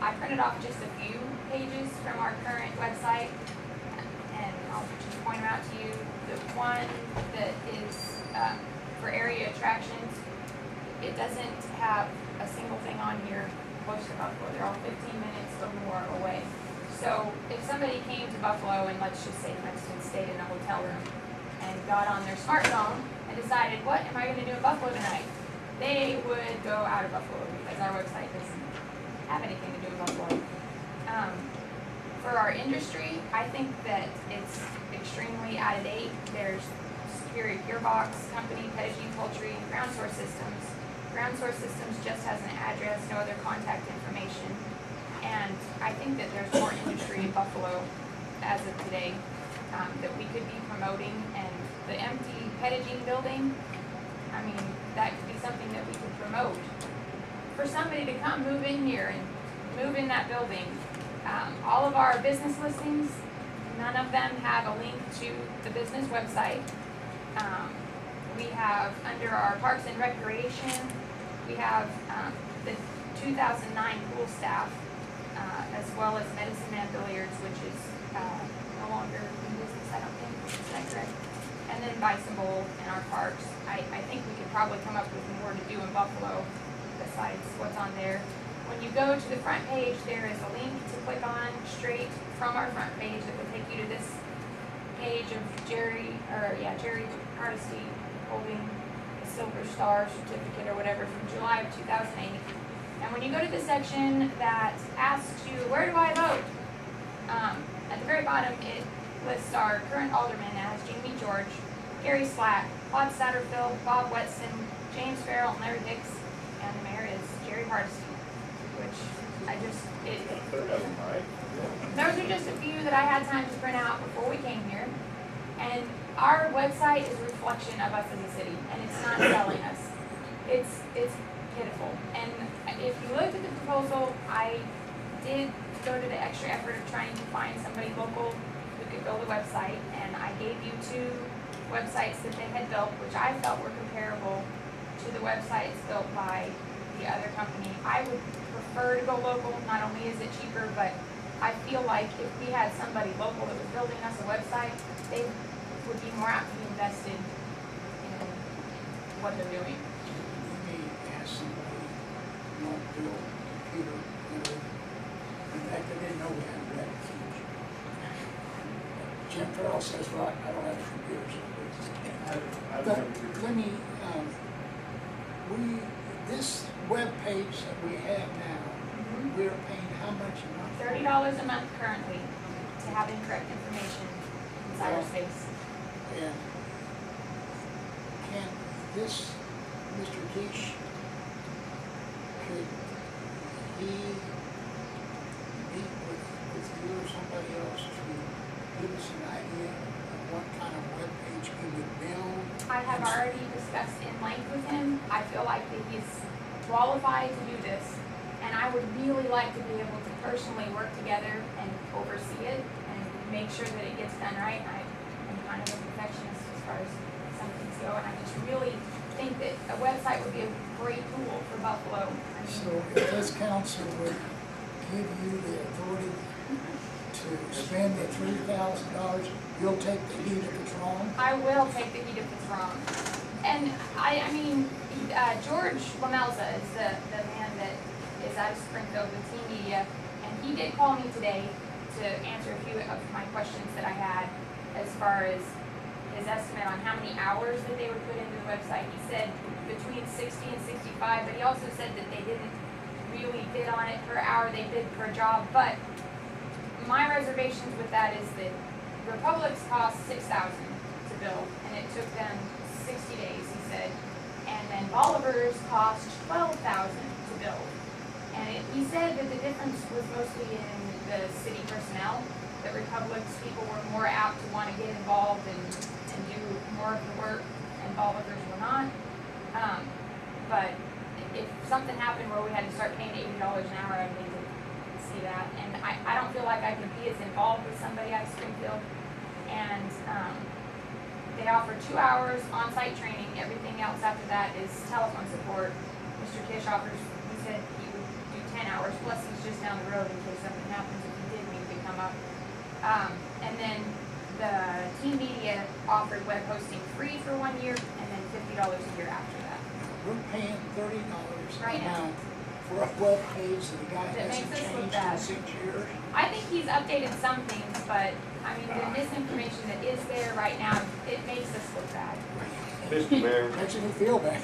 I printed off just a few pages from our current website, and I'll just point them out to you. The one that is for area attractions, it doesn't have a single thing on here close to Buffalo. They're all 15 minutes or more away. So if somebody came to Buffalo and, let's just say, for instance, stayed in a hotel room and got on their smartphone and decided, what am I going to do in Buffalo tonight? They would go out of Buffalo because our website doesn't have anything to do with Buffalo. For our industry, I think that it's extremely out of date. There's Superior Gearbox Company, Pettigene Poultry, Ground Source Systems. Ground Source Systems just has an address, no other contact information. And I think that there's more industry in Buffalo as of today that we could be promoting. And the empty Pettigene building, I mean, that could be something that we could promote. For somebody to come move in here and move in that building, all of our business listings, none of them have a link to the business website. We have, under our Parks and Recreation, we have the 2009 pool staff, as well as medicine and billiards, which is no longer in business, I don't think. Is that correct? And then Bison Bowl and our parks. I think we could probably come up with more to do in Buffalo besides what's on there. When you go to the front page, there is a link to click on straight from our front page that will take you to this page of Jerry Hardesty holding the Silver Star certificate or whatever from July of 2008. And when you go to the section that asks you, where do I vote? At the very bottom, it lists our current aldermen as Jamie George, Gary Slack, Claude Satterfield, Bob Wetson, James Farrell, and Larry Hicks, and the mayor is Jerry Hardesty, which those are just a few that I had time to print out before we came here. And our website is a reflection of us as a city, and it's not selling us. It's pitiful. And if you looked at the proposal, I did go to the extra effort of trying to find somebody local who could build a website, and I gave you 2 websites that they had built, which I felt were comparable to the websites built by the other company. I would prefer to go local. Not only is it cheaper, but I feel like if we had somebody local that was building us a website, they would be more apt to be invested in what they're doing. You may ask somebody not to build a computer, in fact, I didn't know we had a red key. Jim Farrell says, well, I don't have computers. But let me, this web page that we have now, we're paying how much a month? $30 a month currently to have incorrect information in cyberspace. And can this, Mr. Keish, could he meet with details to give us an idea of what kind of webpage he would build? I have already discussed in length with him. I feel like that he's qualified to do this, and I would really like to be able to personally work together and oversee it and make sure that it gets done right. I'm kind of a perfectionist as far as some things go, and I just really think that a website would be a great tool for Buffalo. I mean, So if this council would give you the authority to spend the $3,000, you'll take the heat if it's wrong? I will take the heat if it's wrong. And I mean, George Lamelza is the man that is out of Springfield with Team Media, and he did call me today to answer a few of my questions that I had as far as his estimate on how many hours that they would put into the website. He said between 60 and 65, but he also said that they didn't really bid on it per hour, they bid per job. But my reservations with that is that Republic's cost $6,000 to build, and it took them 60 days, he said. And then Bolivar's cost $12,000 to build. And he said that the difference was mostly in the city personnel, that Republic's people were more apt to want to get involved and do more of the work, and Bolivar's were not. But if something happened where we had to start paying $80 an hour, I'd need to see that. And I don't feel like I can be as involved with somebody out of Springfield. And they offer 2 hours on-site training. Everything else after that is telephone support. Mr. Kish offers, he said he would do 10 hours, plus he's just down the road in case something happens if he did need to come up. And then the Team Media offered web hosting free for 1 year and then $50 a year after that. We're paying $30 Right a now. month for a webpage that the guy That hasn't makes us look changed bad. in 6 years. I think he's updated some things, but I mean, the misinformation that is there right now, it makes us look bad. Mr. Mayor, Makes me feel bad.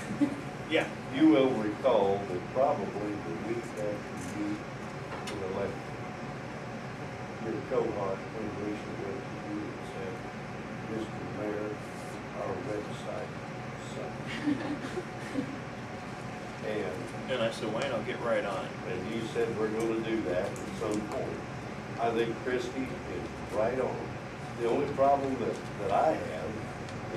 Yeah, you will recall that probably the week after you were elected, your cohort, when Alicia went to you and said, Mr. Mayor, our website sucks. and I said, Wayne, I'll get right on it. And you said we're gonna do that at some point. I think Christie is right on. The only problem that I have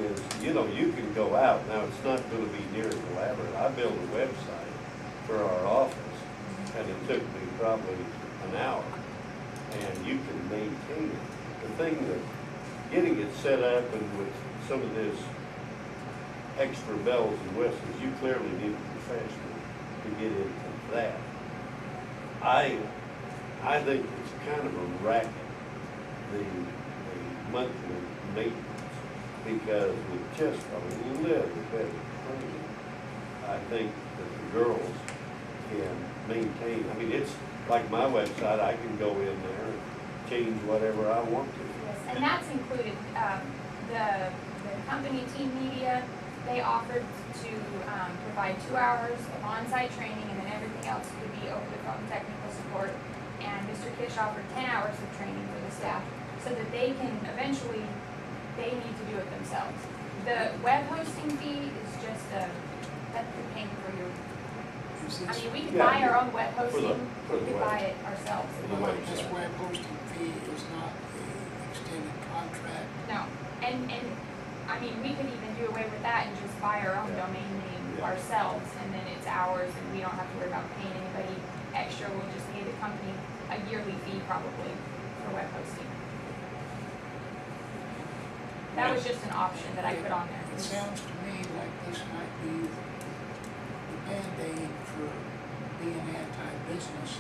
is, you know, you can go out, now it's not gonna be near as elaborate. I built a website for our office, and it took me probably an hour, and you can maintain it. The thing that, getting it set up and with some of this extra bells and whistles, you clearly need a professional to get into that. I think it's kind of a racket, the monthly maintenance, because with just a little bit of training, I think that the girls can maintain, I mean, it's like my website, I can go in there and change whatever I want to. Yes, and that's included, the company Team Media, they offered to provide 2 hours of on-site training, and then everything else would be over the phone technical support. And Mr. Kish offered 10 hours of training for the staff, so that they can eventually, they need to do it themselves. The web hosting fee is just that's the paying for your, Is I this, mean, we could Yeah, buy our own web for the- hosting, for we the could web. buy it ourselves. For the web. this web hosting fee is not the extended contract? No, and I mean, we could even do away with that and just buy our own Yeah. domain name Yeah. ourselves, and then it's ours, and we don't have to worry about paying anybody extra. We'll just pay the company a yearly fee probably for web hosting. That was just an option that I put on there. It sounds to me like this might be the Band-Aid for being anti-business.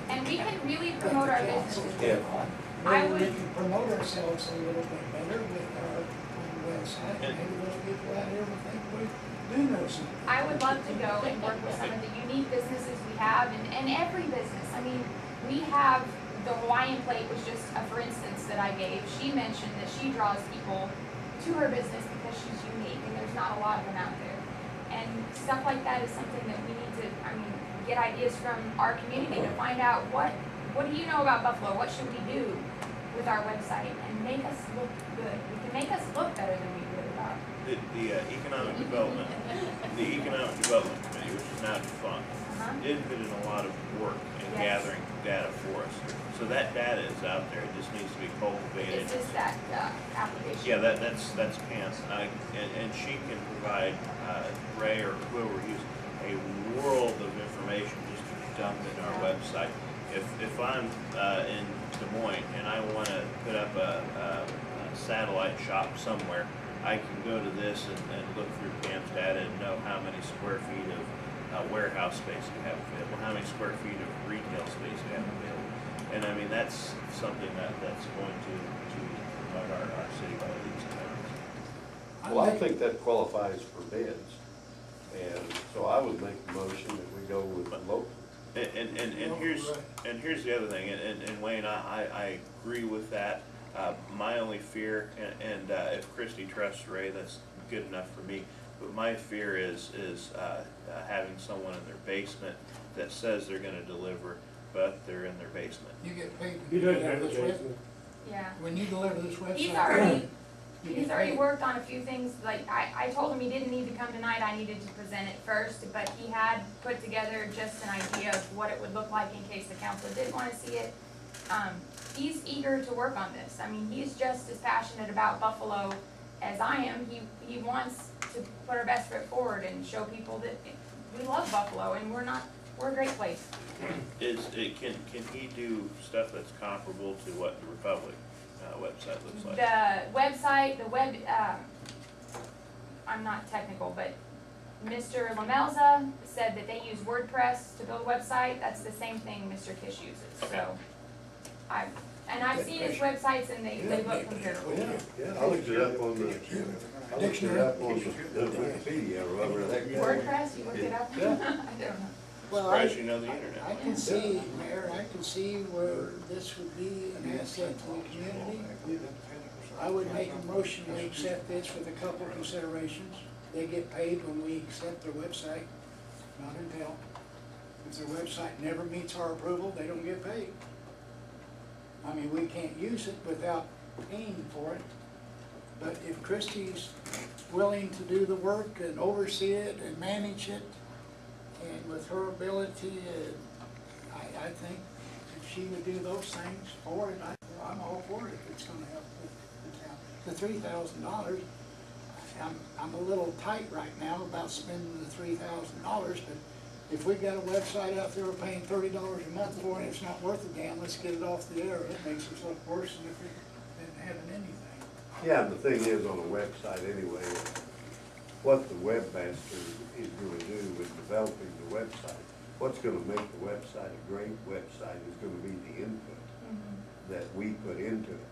And we can really promote our businesses. Yeah. I Maybe we would- can promote ourselves a little bit better with our own website, and maybe those people out here will think we do know something. I would love to go and work with some of the unique businesses we have, and every business. I mean, we have, the Hawaiian plate was just a for instance that I gave. She mentioned that she draws people to her business because she's unique, and there's not a lot of them out there. And stuff like that is something that we need to, I mean, get ideas from our community to find out what do you know about Buffalo? What should we do with our website and make us look good? We can make us look better than we really are. The Economic Development Committee, which is now defunct, did put in a lot of work in Yes. gathering data for us. So that data is out there, it just needs to be cultivated. It's just that, application. Yeah, that's Pam's, and she can provide, Ray or whoever we're using, a world of information just to dump in our Yeah. website. If I'm, in Des Moines and I wanna put up a satellite shop somewhere, I can go to this and look through Pam's data and know how many square feet of, warehouse space we have available, how many square feet of retail space we have available. And I mean, that's something that's going to promote our city by leaps and bounds. Well, I think that qualifies for bids, and so I would make the motion that we go with the local. And here's the other thing, and Wayne, I agree with that. My only fear, and if Christie trusts Ray, that's good enough for me. But my fear is having someone in their basement that says they're gonna deliver, but they're in their basement. You get paid. You don't deliver have this the web- basement. Yeah. When you deliver this website. He's already worked on a few things, like, I told him he didn't need to come tonight, I needed to present it first, but he had put together just an idea of what it would look like in case the council did wanna see it. He's eager to work on this, I mean, he's just as passionate about Buffalo as I am, he wants to put our best foot forward and show people that we love Buffalo and we're a great place. Can he do stuff that's comparable to what the Republic website looks like? The website, I'm not technical, but Mr. Lamelza said that they use WordPress to build a website, that's the same thing Mr. Kish uses, Okay. so. I've seen his websites and they look comparable. Yeah, I looked it up on the Wikipedia or whatever the heck. WordPress, you looked it up? Yeah. I don't know. Well, Surprised you know the internet. I can see, Mayor, I can see where this would be an asset to the community. I would make a motion to accept this with a couple considerations. They get paid when we accept their website, not until. If their website never meets our approval, they don't get paid. I mean, we can't use it without paying for it. But if Christie's willing to do the work and oversee it and manage it, and with her ability, I think if she would do those things for it, I'm all for it if it's gonna help the town. The $3,000, I'm a little tight right now about spending the $3,000, but if we've got a website out there we're paying $30 a month for and it's not worth a damn, let's get it off the air. It makes us look worse than if we didn't have anything. Yeah, the thing is, on a website anyway, what the webmaster is gonna do with developing the website, what's gonna make the website a great website is gonna be the input that we put into it.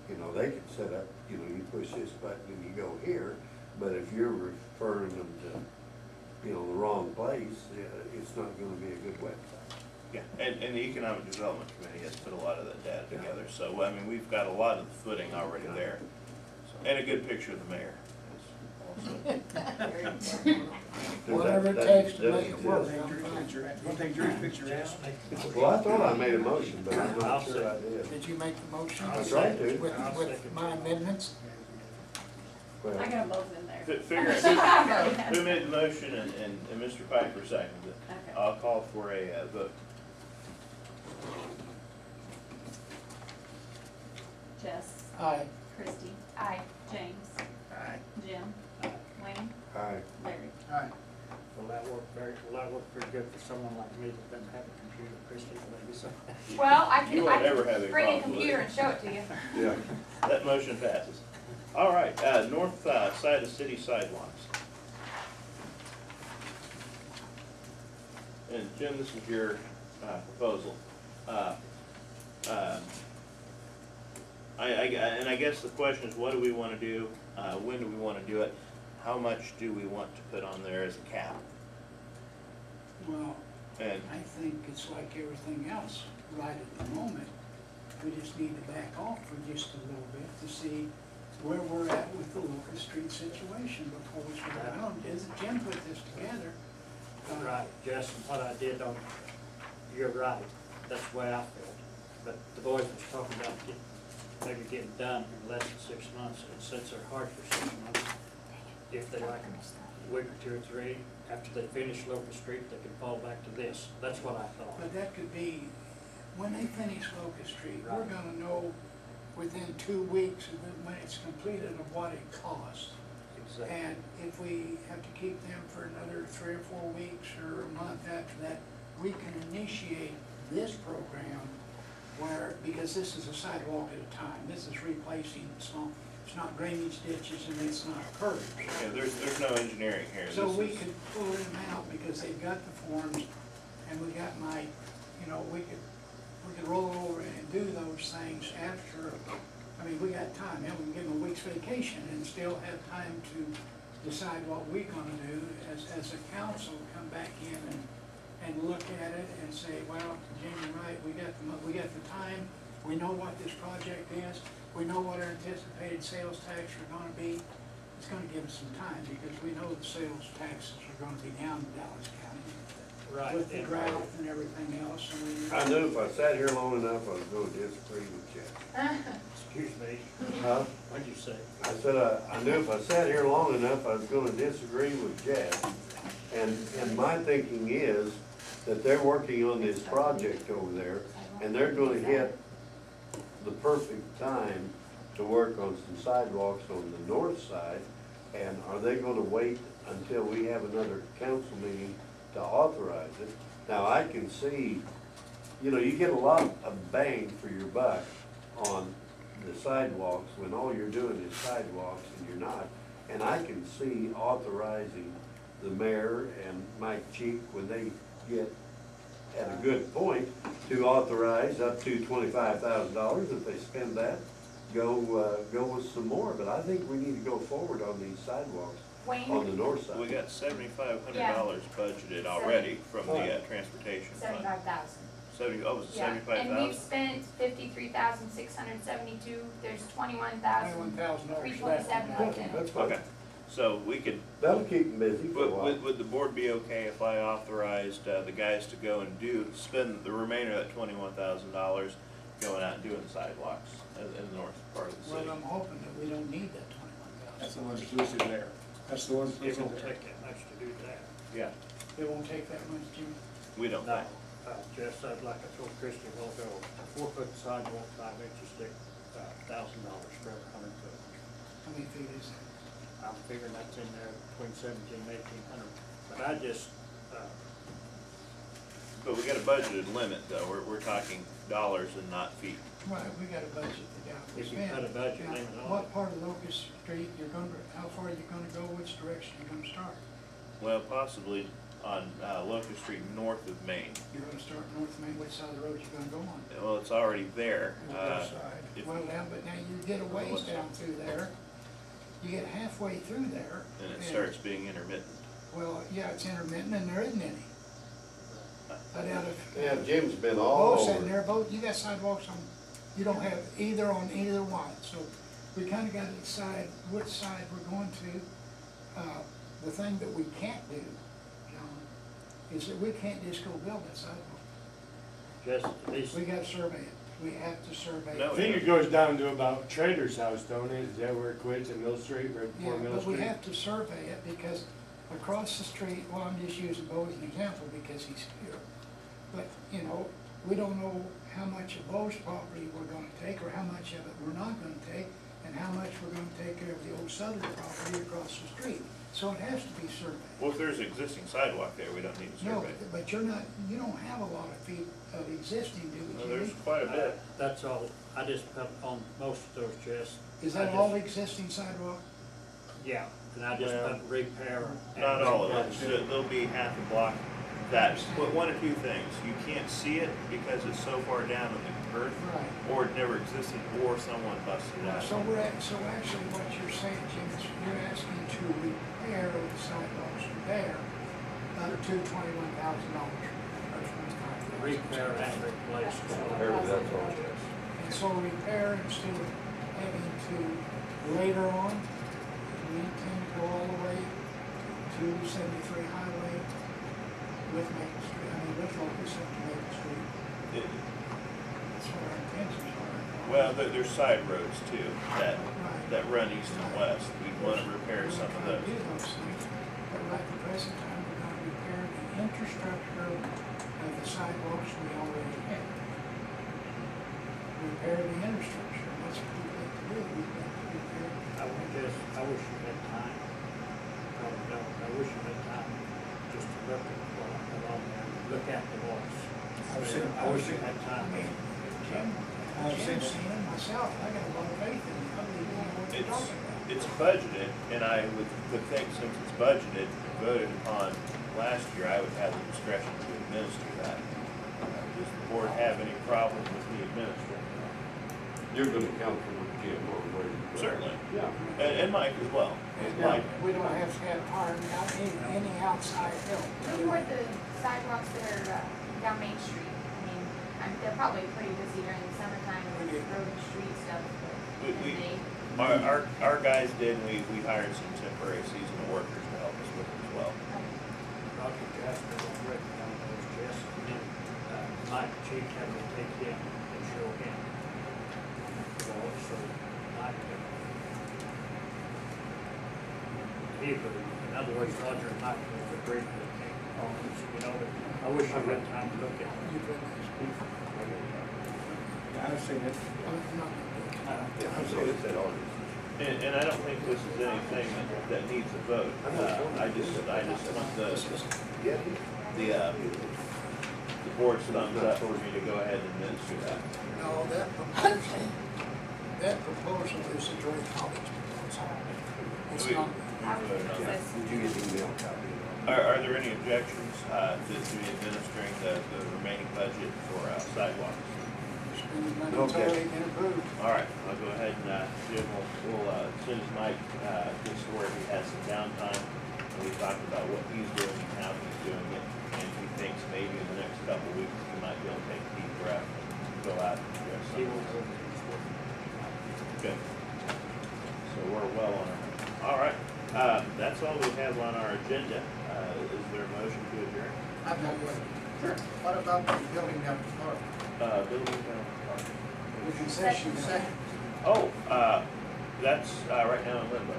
You know, they can set up, you know, you push this button and you go here, but if you're referring them to, you know, the wrong place, it's not gonna be a good website. Yeah, and the Economic Development Committee has put a lot of that data together, so, I mean, we've got a lot of the footing already there. So, and a good picture of the mayor is also. Whatever it takes to make it work. One thing Drew's picture is. Well, I thought I made a motion, but I'm not sure I did. Did you make the motion? I tried to. With my amendments? Well, I got both in there. Figure who made the motion and Mr. Piper seconded it. Okay. I'll call for a vote. Jess, Aye. Christie, Aye. James, Aye. Jim, Wayne, Aye. Larry. Aye. Will that work pretty good for someone like me that doesn't have a computer, Christie, maybe so? Well, I You can, won't ever have I a can bring a problem with computer it. and show it to you. Yeah. That motion passes. All right, north side of city sidewalks. And Jim, this is your proposal. And I guess the question is, what do we want to do? When do we want to do it? How much do we want to put on there as a cap? Well, And I think it's like everything else, right at the moment. We just need to back off for just a little bit to see where we're at with the Locust Street situation before we start. I don't, Jim put this together. Right, Jess, and what I did on, you're right, that's the way I felt. But the boys was talking about maybe getting done in less than 6 months, and since they're hard for 6 months, if they like them week or two or three, after they finish Locust Street, they can fall back to this. That's what I thought. But that could be, when they finish Locust Street, we're Right. gonna know within 2 weeks of when it's completed of what it costs. Exactly. And if we have to keep them for another 3 or 4 weeks or a month after that, we can initiate this program where, because this is a sidewalk at a time, this is replacing, it's not drainage ditches and it's not curbs. Yeah, there's no engineering here. So This we is- could pull them out because they've got the forms and we got we could roll over and do those things after, we got time, we can give them a week's vacation and still have time to decide what we're gonna do as a council, come back in and look at it and say, well, Jamie, right, we got the time, we know what this project is, we know what our anticipated sales tax are gonna be. It's gonna give us some time because we know the sales taxes are gonna be down in Dallas County. Right. With the and- drought and everything else, and we. I knew if I sat here long enough, I was gonna disagree with you. Excuse me, Huh? what'd you say? I said, I knew if I sat here long enough, I was gonna disagree with Jeff. And my thinking is that they're working on this project over there, and they're gonna hit the perfect time to work on some sidewalks on the north side. And are they gonna wait until we have another council meeting to authorize it? Now, I can see, you get a lot of bang for your buck on the sidewalks when all you're doing is sidewalks and you're not. And I can see authorizing the mayor and Mike Cheek when they get at a good point to authorize up to $25,000. If they spend that, go with some more. But I think we need to go forward on these sidewalks on the Wayne, north We side. got $7,500 budgeted already from the transportation fund. 75,000. Was it yeah, and we've 75,000? spent 53,672, there's 21,000, $21,000 $327 left. left in it. That's fine. Okay, so we could, That'll keep them busy for a while. would the board be okay if I authorized the guys to go and spend the remainder of that $21,000 going out and doing the sidewalks in the north part of the Well, city? I'm hoping that we don't need that That's 21,000. the one that's listed there. That's the one that's It listed won't there. take that much to do that. Yeah, It won't take that much, Jimmy. we don't No, think. Jess, like I told Christie a while ago, a 4-foot sidewalk, 5 inches thick, $1,000 for every 100 foot. How many feet is that? I'm figuring that's in there between 17 and 1,800. But I just, But we got a budgeted limit though, we're talking dollars and not feet. Right, we got a budget to go. If you put a budget Now, limit on what it. part of Locust Street how far are you gonna go, which direction you gonna start? Well, possibly on Locust Street north of Maine. You're gonna start north Main, which side of the road you gonna go on? Well, it's already there. On the west side. if- Well, but now you get a ways west down through there, you get halfway through there. And it starts being intermittent. Well, yeah, it's intermittent and there isn't any. But out of. Yeah, Jim's been all Both sitting over. there, both, you got sidewalks on, you don't have either on either one, so we kinda gotta decide which side we're going to. The thing that we can't do, John, is that we can't just go build that sidewalk. just at least, We gotta survey it, we have to survey No, I it. think it goes down to about Trader's House, don't it? Is that where it quits in Mill Street, right Yeah, before Mill but we Street? have to survey it because across the street, well, I'm just using Bo as an example because he's here. But, we don't know how much of Bo's property we're gonna take or how much of it we're not gonna take and how much we're gonna take care of the old southern property across the street. So it has to be surveyed. Well, if there's existing sidewalk there, we don't need to No, survey it. but you don't have a lot of feet of existing, do Well, you, there's Jimmy? quite a bit. that's all, I just put on most of those, Jess. Is I that just- all existing sidewalk? Yeah, and I just Well, put repair. and Not all of replace. it, there'll be half a block. That's, one of two things, you can't see it because it's so far down in the earth, Right. or it never existed, or someone busted it out. So actually what you're saying, Jim, is you're asking to repair the sidewalks there to $21,000 or $25,000. Repair and replace. Apparently that's all it is. And so repair instead of having to later on, we intend to go all the way to 73 Highway with Maple Street, with Locust up to Maple Street. It- That's what our intentions are. Well, there's side roads too, that Right. run east and west, we want to repair some of We're those. trying to do those things. but right at the present time, we're gonna repair the infrastructure of the sidewalks we already have. Repair the infrastructure, that's what we've got to do, we've got to repair. I wish you had time. I wish you had time just to look at what I've got on there, look at the walls. I wish you had I time. mean, Jim's seen it myself, I got a lot of faith in it, I believe you know what you're talking about. It's budgeted, and I would think since it's budgeted and voted upon last year, I would have the discretion to administer that. Does the board have any problems with me administering that? You're gonna count for what Jim or where you. Certainly. Yeah. And Mike as well. And Mike, we don't have to have hired out any outside help. Who are the sidewalks that are down Main Street? I mean, they're probably pretty busy during the summertime with road and street stuff, but our guys did, and we hired some temporary seasonal workers to help us with it as well. Roger Jasper was written down those chests, and then Mike Chief had me take him and show him. So Mike, he could, in other words, Roger and Mike would agree with me on this, you know, but I wish I had time to look at it. You've read these. Yeah, I've seen it. I'm not gonna do it. I've seen it said all this. And I don't think this is anything that needs a vote. I just want the board's thumbs up for me to go ahead and administer that. No, that proposal is a Joy College proposal. It's We- not, voted on that. Did you get the email copy? Are there any objections to me administering the remaining budget for sidewalks? spending money Okay. totally been approved. All right, I'll go ahead and Jim will as soon as Mike gets to where he has some downtime, and we talked about what he's doing and how he's doing it, and he thinks maybe in the next couple of weeks he might be able to take a deep breath and go out and address He some will of go this. to his work. Good. So we're well on our way. All right, that's all we have on our agenda. Is there a motion to adjourn? I've got one. Sure. What about the building down the park? Building down. The concession stand? Oh, that's right now in limbo.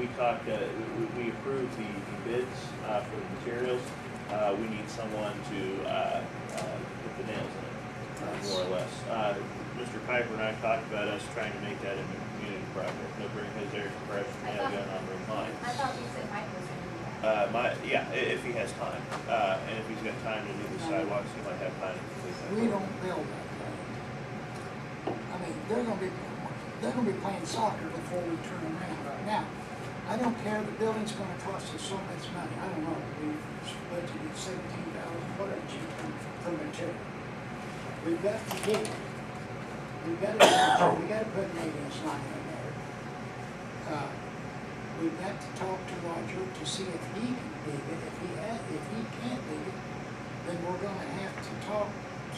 We talked, we approved the bids for the materials. We need someone to put the nails in it, more or less. Mr. Piper and I talked about us trying to make that into a community project. He'll bring his air compressor, nail gun, I'll bring mine. I thought you said Mike was gonna do that. If he has time, and if he's got time to do the sidewalks, he might have time to complete that. We don't build that thing. I mean, they're gonna be playing soccer before we turn around. Now, I don't care, the building's gonna cost us so much money, I don't know, we budgeted $17,000, whatever, for material. We've got to dig it. We gotta put an 8-inch line in there. We've got to talk to Roger to see if he can dig it. If he can't dig it, then we're gonna have to talk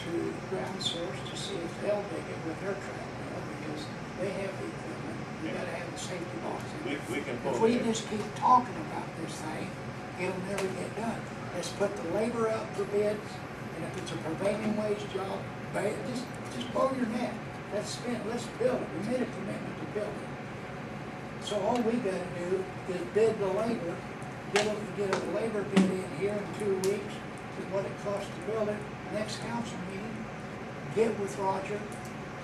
to Ground Source to see if they'll dig it with their track mill, because they have the equipment. We gotta have the safety box in. We can pull If we the- just keep talking about this thing, it'll never get done. Let's put the labor out for bids, and if it's a prevailing wage job, just blow your neck. Let's build it. We made a commitment to build it. So all we gotta do is bid the labor, get a labor bid in here in 2 weeks, is what it costs to build it. Next council meeting, get with Roger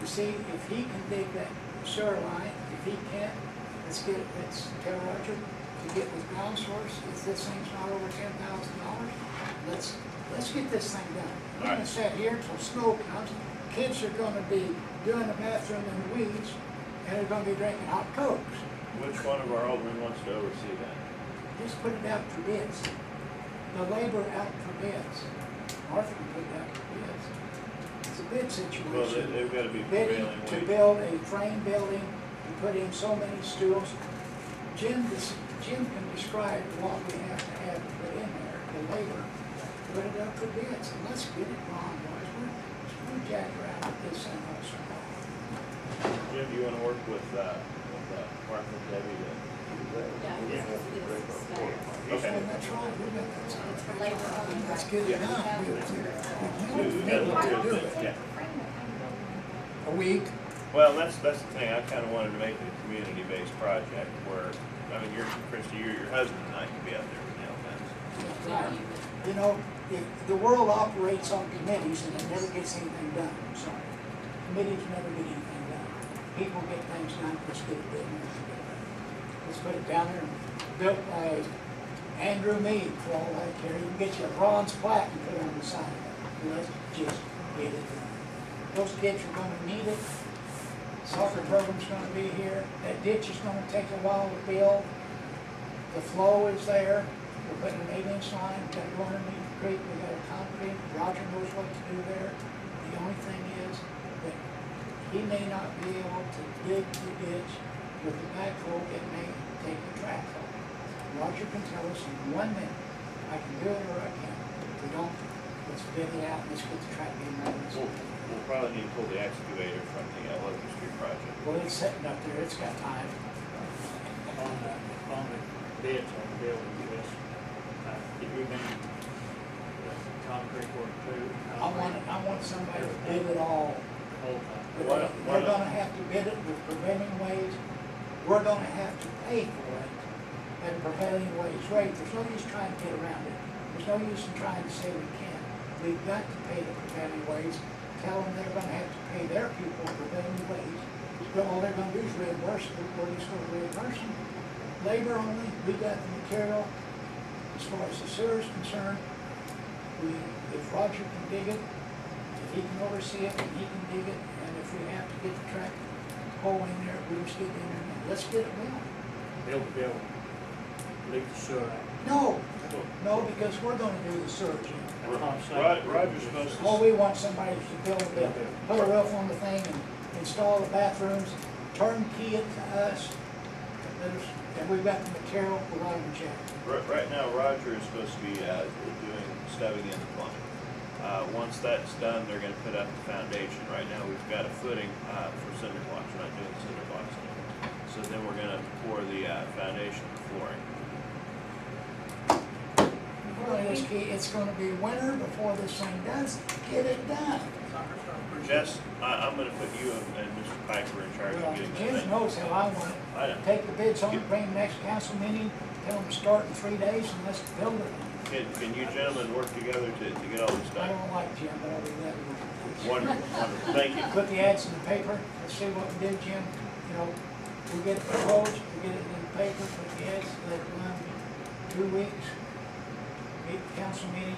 to see if he can dig that sewer line. If he can't, let's tell Roger to get with Ground Source. If this thing's not over $10,000, let's get this thing done. We're gonna sit here till snow comes. Kids are gonna be doing the bathroom in the weeds, and they're gonna be drinking hot Cokes. Which one of our aldermen wants to oversee that? Just put it out for bids. The labor out for bids. Martha can put it out for bids. It's a bid Well, situation. they've got to be Bidding prevailing to wage. build a frame building, and put in so many stools. Jim can describe what we have to put in there, the labor. Put it up for bids, and let's get it wrong, boys. We're jacked around with this thing all so long. Jim, do you want to work with Martha and Debbie Yeah, it's better. Okay. And that's right, we got that. It's for labor only. Let's get it Yeah. done. We We got a little want to bit do of it. yeah. A week, Well, that's the thing, I kinda wanted to make it a community-based project where, I mean, Christie, your husband and I can be out there with nail guns. Right. You know, if the world operates on committees and it never gets anything done, I'm sorry. Committees never get anything done. People get things done, let's get it done. Let's put it down there, built by Andrew Mead, for all I care. You can get you a bronze plaque and put it on the side of it. Let's just get it done. Those kids are gonna need it. Soccer program's gonna be here. That ditch is gonna take a while to build. The flow is there. We're putting an 8-inch line, we've got to go underneath the creek, we got a concrete. Roger knows what to do there. The only thing is that he may not be able to dig the ditch with the backhoe, it may take the track off. Roger can tell us in 1 minute, I can do it or I can't. If we don't, let's bid it out, let's get the track being ready. We'll probably need to pull the excavator from the Locust Street project. Well, it's sitting up there, it's got time. On the bids on the building, yes. Did you mean the concrete work too? I want somebody to bid it all. Whole time. But they're gonna have to bid it with prevailing wage. We're gonna have to pay for it at a prevailing wage rate. There's no use trying to get around it. There's no use in trying to say we can't. We've got to pay the prevailing wage. Tell them they're gonna have to pay their people prevailing wage. So all they're gonna do is reimburse them. We're just gonna reimburse them. Labor only, we got the material. As far as the sewer is concerned, if Roger can dig it, if he can oversee it, and he can dig it, and if we have to get the track hole in there, we just get in there and let's get it done. Build the building, leave the sewer out. No, because we're gonna do the sewer, Jim. That's what I'm saying. Roger's supposed to. All we want somebody to build a building, put a roof on the thing and install the bathrooms, turnkey it to us. And we've got the material, we're writing a check. Right now, Roger is supposed to be doing stubbing in the plumbing. Once that's done, they're gonna put up the foundation. Right now, we've got a footing for cinder blocks, we're not doing cinder blocks anymore. So then we're gonna pour the foundation and flooring. It's gonna be winter before this thing does get it done. Jess, I'm gonna put you and Mr. Piper in charge Well, of getting Jim that. knows how I want I know. it. Take the bids on it, bring them next council meeting, tell them to start in 3 days and let's build it. Can you gentlemen work together to get all this I done? don't like Jim, but I'll be glad to work with you. Wonderful, thank you. Put the ads in the paper, let's see what we do, Jim. You know, we get it proposed, we get it in the paper, put the ads, let it run 2 weeks. Meet the council meeting,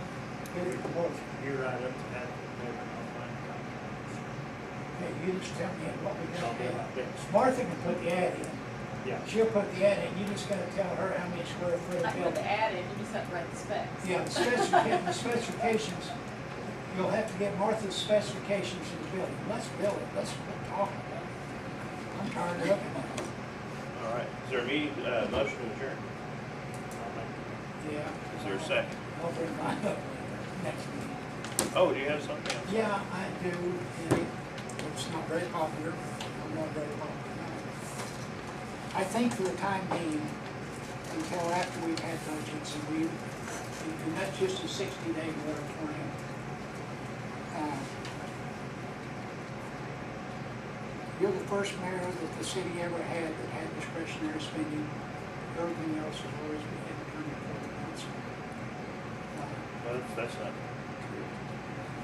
get it proposed. You're right up to that, maybe I'll find contractors. Okay, you just tell me what we I'll got do to my do. best. Martha can put the ad in. Yeah. She'll put the ad in, you just gotta tell her how many square foot I of put the building. ad in, you just have to write the specs. Yeah, the specifications, you'll have to get Martha's specifications of the building. Let's build it, let's quit talking about it. I'm tired of looking at it. All right, is there a meeting, motion to adjourn? Yeah. Is there a second? I'll bring mine up next meeting. Oh, do you have something else? Yeah, I do, and it's not very popular, I'm not very popular. I think for the time being, until after we've had budgets and and that's just a 60-day moratorium. You're the first mayor that the city ever had that had discretionary spending. Everything else has always been had to come before the council. Well, that's not true.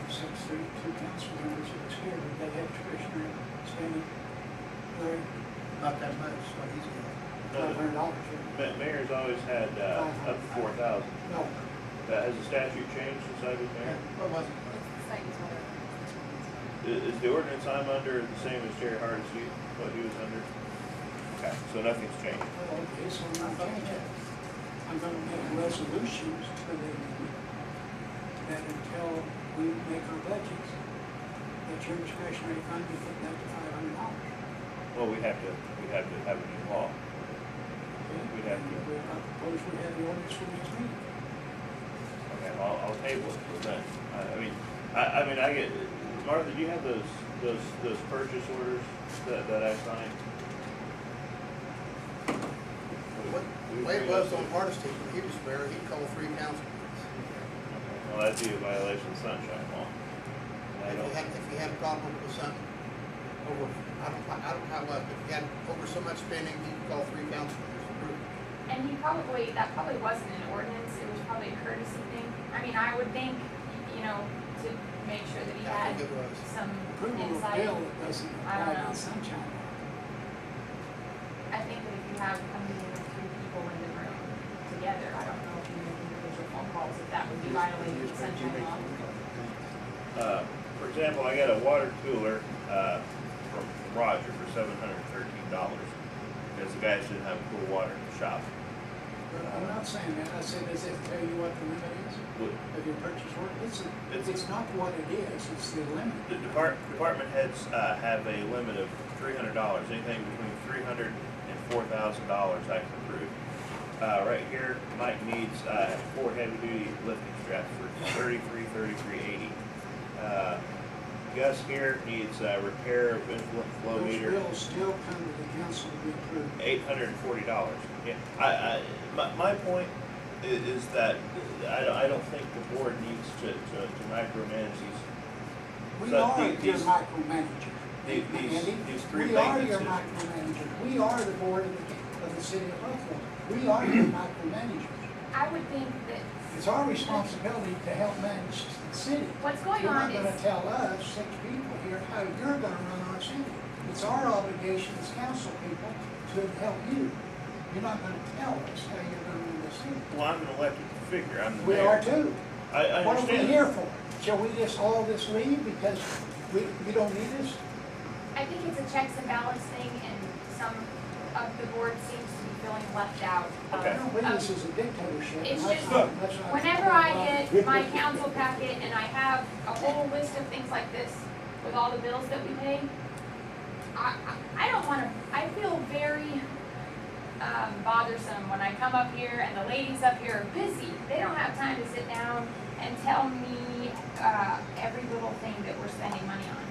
Six, two council members that was here, did they have discretionary spending? Larry? Not that much, what he's got. $500. Mayor's always had up to 4,000. No, Has the statute changed since I was mayor? What was it? It's the same as what Is the ordinance I'm under the same as Jerry Hardesty, what he was under? Okay, so nothing's changed. well, okay, so I'm gonna change it. I'm gonna make resolutions for the, that until we make our budgets, that your discretionary fund be put up to $500. Well, we have to have a new law. We'd have to. I propose we have the ordinance for next meeting. Okay, I'll table it for then. I mean, I get, Martha, do you have those purchase orders that I signed? The way it was on Hardesty, when he was mayor, he'd call 3 council meetings. Well, that'd be a violation of sunshine law. And I don't, If you had a problem with something. over, I don't know how much, if he had over so much spending, he could call 3 councilors to approve it. And that probably wasn't an ordinance, it was probably a courtesy thing. I mean, I would think, to make sure that he Yeah, I had think it was. some Approval of insight. bill that doesn't I don't apply know. to sunshine law. I think that if you have a meeting with 3 people in the room together, I don't know if you make individual phone calls, if that would be violating the sunshine law. For example, I got a water cooler, from Roger for $713, because the guys didn't have cool water in the shop. But I'm not saying that, I said, does it tell you what the limit is of your purchase order? It's not what it is, it's the limit. The department heads, have a limit of $300, anything between $300 and $4,000 I can approve. Right here, Mike needs, 4 heavy-duty lifting straps for $33.80. Gus here needs, repair of influent flow Those meter. bills still come to the council to be approved. $840. Yeah, my point is that I don't think the board needs to micromanage these. We So are your these- micromanager. Andy, these 3 we are maintenance your issues. micromanager. We are the board of the city of Buffalo. We are your micromanagers. I would think that It's our responsibility to help manage the city. what's going You're on not gonna is, tell us, 6 people here, how you're gonna run our city. It's our obligation as council people to help you. You're not gonna tell us how you're gonna run the city. Well, I'm an elected figure, I'm the We mayor. are too. I What are we understand. here for? Shall we just all this leave because we don't need us? I think it's a checks and balance thing, and some of the board seems to be feeling left out. of- Okay. I don't believe this is a dictatorship. It's That's just, not- that's not- whenever I get my council packet and I have a whole list of things like this with all the bills that we pay, I don't wanna, I feel very bothersome when I come up here and the ladies up here are busy. They don't have time to sit down and tell me, every little thing that we're spending money on.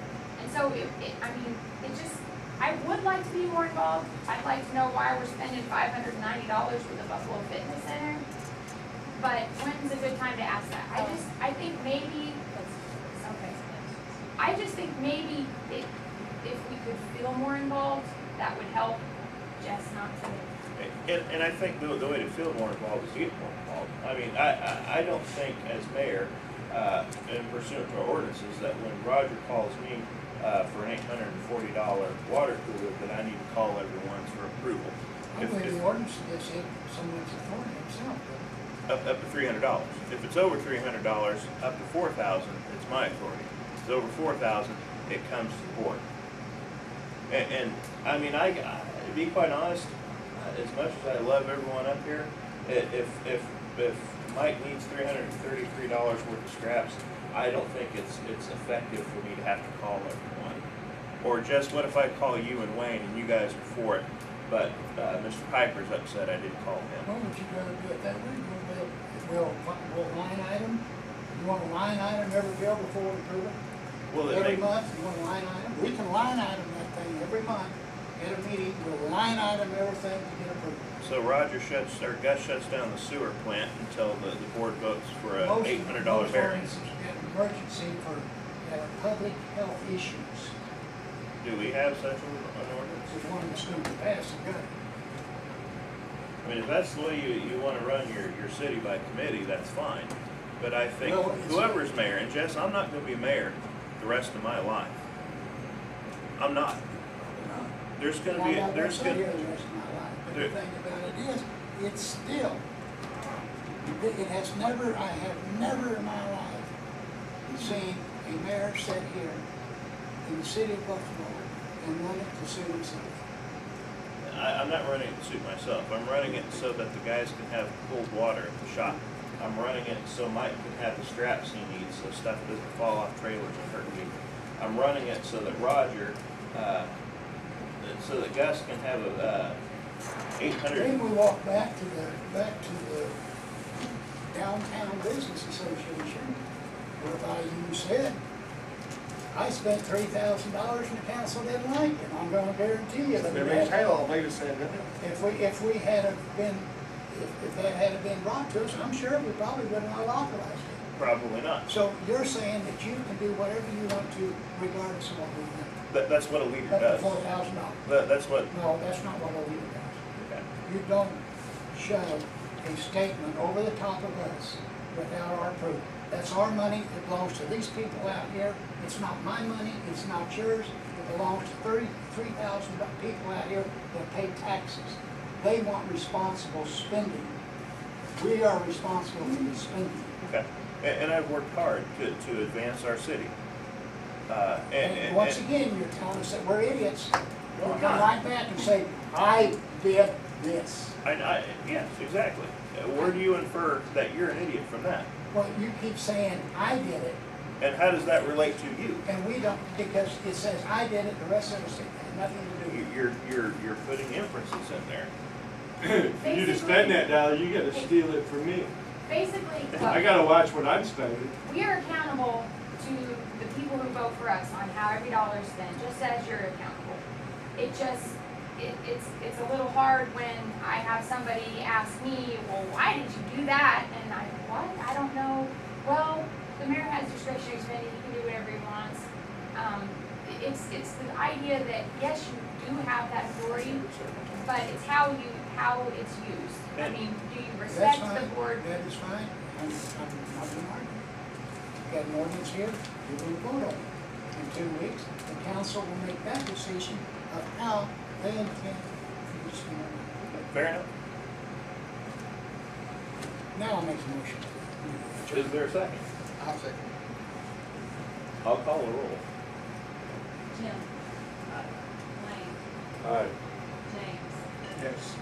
And so I would like to be more involved. I'd like to know why we're spending $590 for the Buffalo Fitness Center. But when's a good time to ask that? I think maybe, I just think maybe if we could feel more involved, that would help Jess not to. And I think the way to feel more involved is to get more involved. I mean, I don't think as mayor, in pursuant to our ordinances, that when Roger calls me for an $840 water cooler, that I need to call everyone for approval. I believe the ordinance gives him someone's authority himself. Up to $300. If it's over $300, up to $4,000, it's my authority. If it's over $4,000, it comes to the board. And I mean, to be quite honest, as much as I love everyone up here, if Mike needs $333 worth of scraps, I don't think it's effective for me to have to call everyone. Or just, what if I call you and Wayne and you guys are for it, but Mr. Piper's upset I didn't call him? Why would you rather do it that way? We'll line item, you want a line item every bill before we approve it? Well, Every month, you want a line item? We can line item that thing every month at a meeting, we'll line item everything to get approved. so Gus shuts down the sewer plant until the board votes for a Most $800 variance. ordinances get an emergency for public health issues. Do we have such an ordinance? There's one that's going to pass, you got it. I mean, if that's the way you want to run your city by committee, that's fine. But I think Well, it's- whoever's mayor, and Jess, I'm not going to be mayor the rest of my life. I'm not. There's going to be, there's going here to, the rest of my life, but there- the thing about it is, it's still, it has never, I have never in my life seen a mayor sit here in the city of Buffalo and run it to suit himself. I'm not running it to suit myself. I'm running it so that the guys can have cold water at the shop. I'm running it so Mike can have the straps he needs so stuff doesn't fall off trailers and hurt me. I'm running it so that Roger, so that Gus can have a 800. Then we walk back to the Downtown Business Association, whereby you said, I spent $3,000 and the council didn't like it. I'm gonna guarantee you that if that had been brought to us, I'm sure we probably would not have authorized it. Probably not. So you're saying that you can do whatever you want to regardless of what we do. That's what a leader Up to does. $4,000. That's what, No, that's not what a leader does. okay. You don't shove a statement over the top of us without our proof. That's our money, it belongs to these people out here. It's not my money, it's not yours. It belongs to 33,000 people out here that pay taxes. They want responsible spending. We are responsible for the spending. Okay, and I've worked hard to advance our city. And once again, you're telling us that we're idiots. No, You I'm come not. right back and say, I did this. Yes, exactly. Where do you infer that you're an idiot from that? Well, you keep saying, I did it, And how does that relate to you? and we don't, because it says I did it, the rest of us had nothing to do with it. You're putting inferences in there. For you to spend that dollar, you gotta steal it from me. Basically, I gotta watch what I'm spending. we are accountable to the people who vote for us on how every dollar is spent, just as you're accountable. It's a little hard when I have somebody ask me, well, why did you do that? And I, what? I don't know. Well, the mayor has discretionary spending, he can do whatever he wants. It's the idea that, yes, you do have that authority, but it's how it's used. I mean, do you That's respect fine. the board? That is fine. I'm not gonna argue. You got an ordinance here, you're gonna vote on it. In 2 weeks, the council will make that decision of how they intend for you to spend money. Fair enough. Now I'll make a motion. Is there a second? I'll second. I'll call a roll. Jim. Wayne. Alright. James. Yes.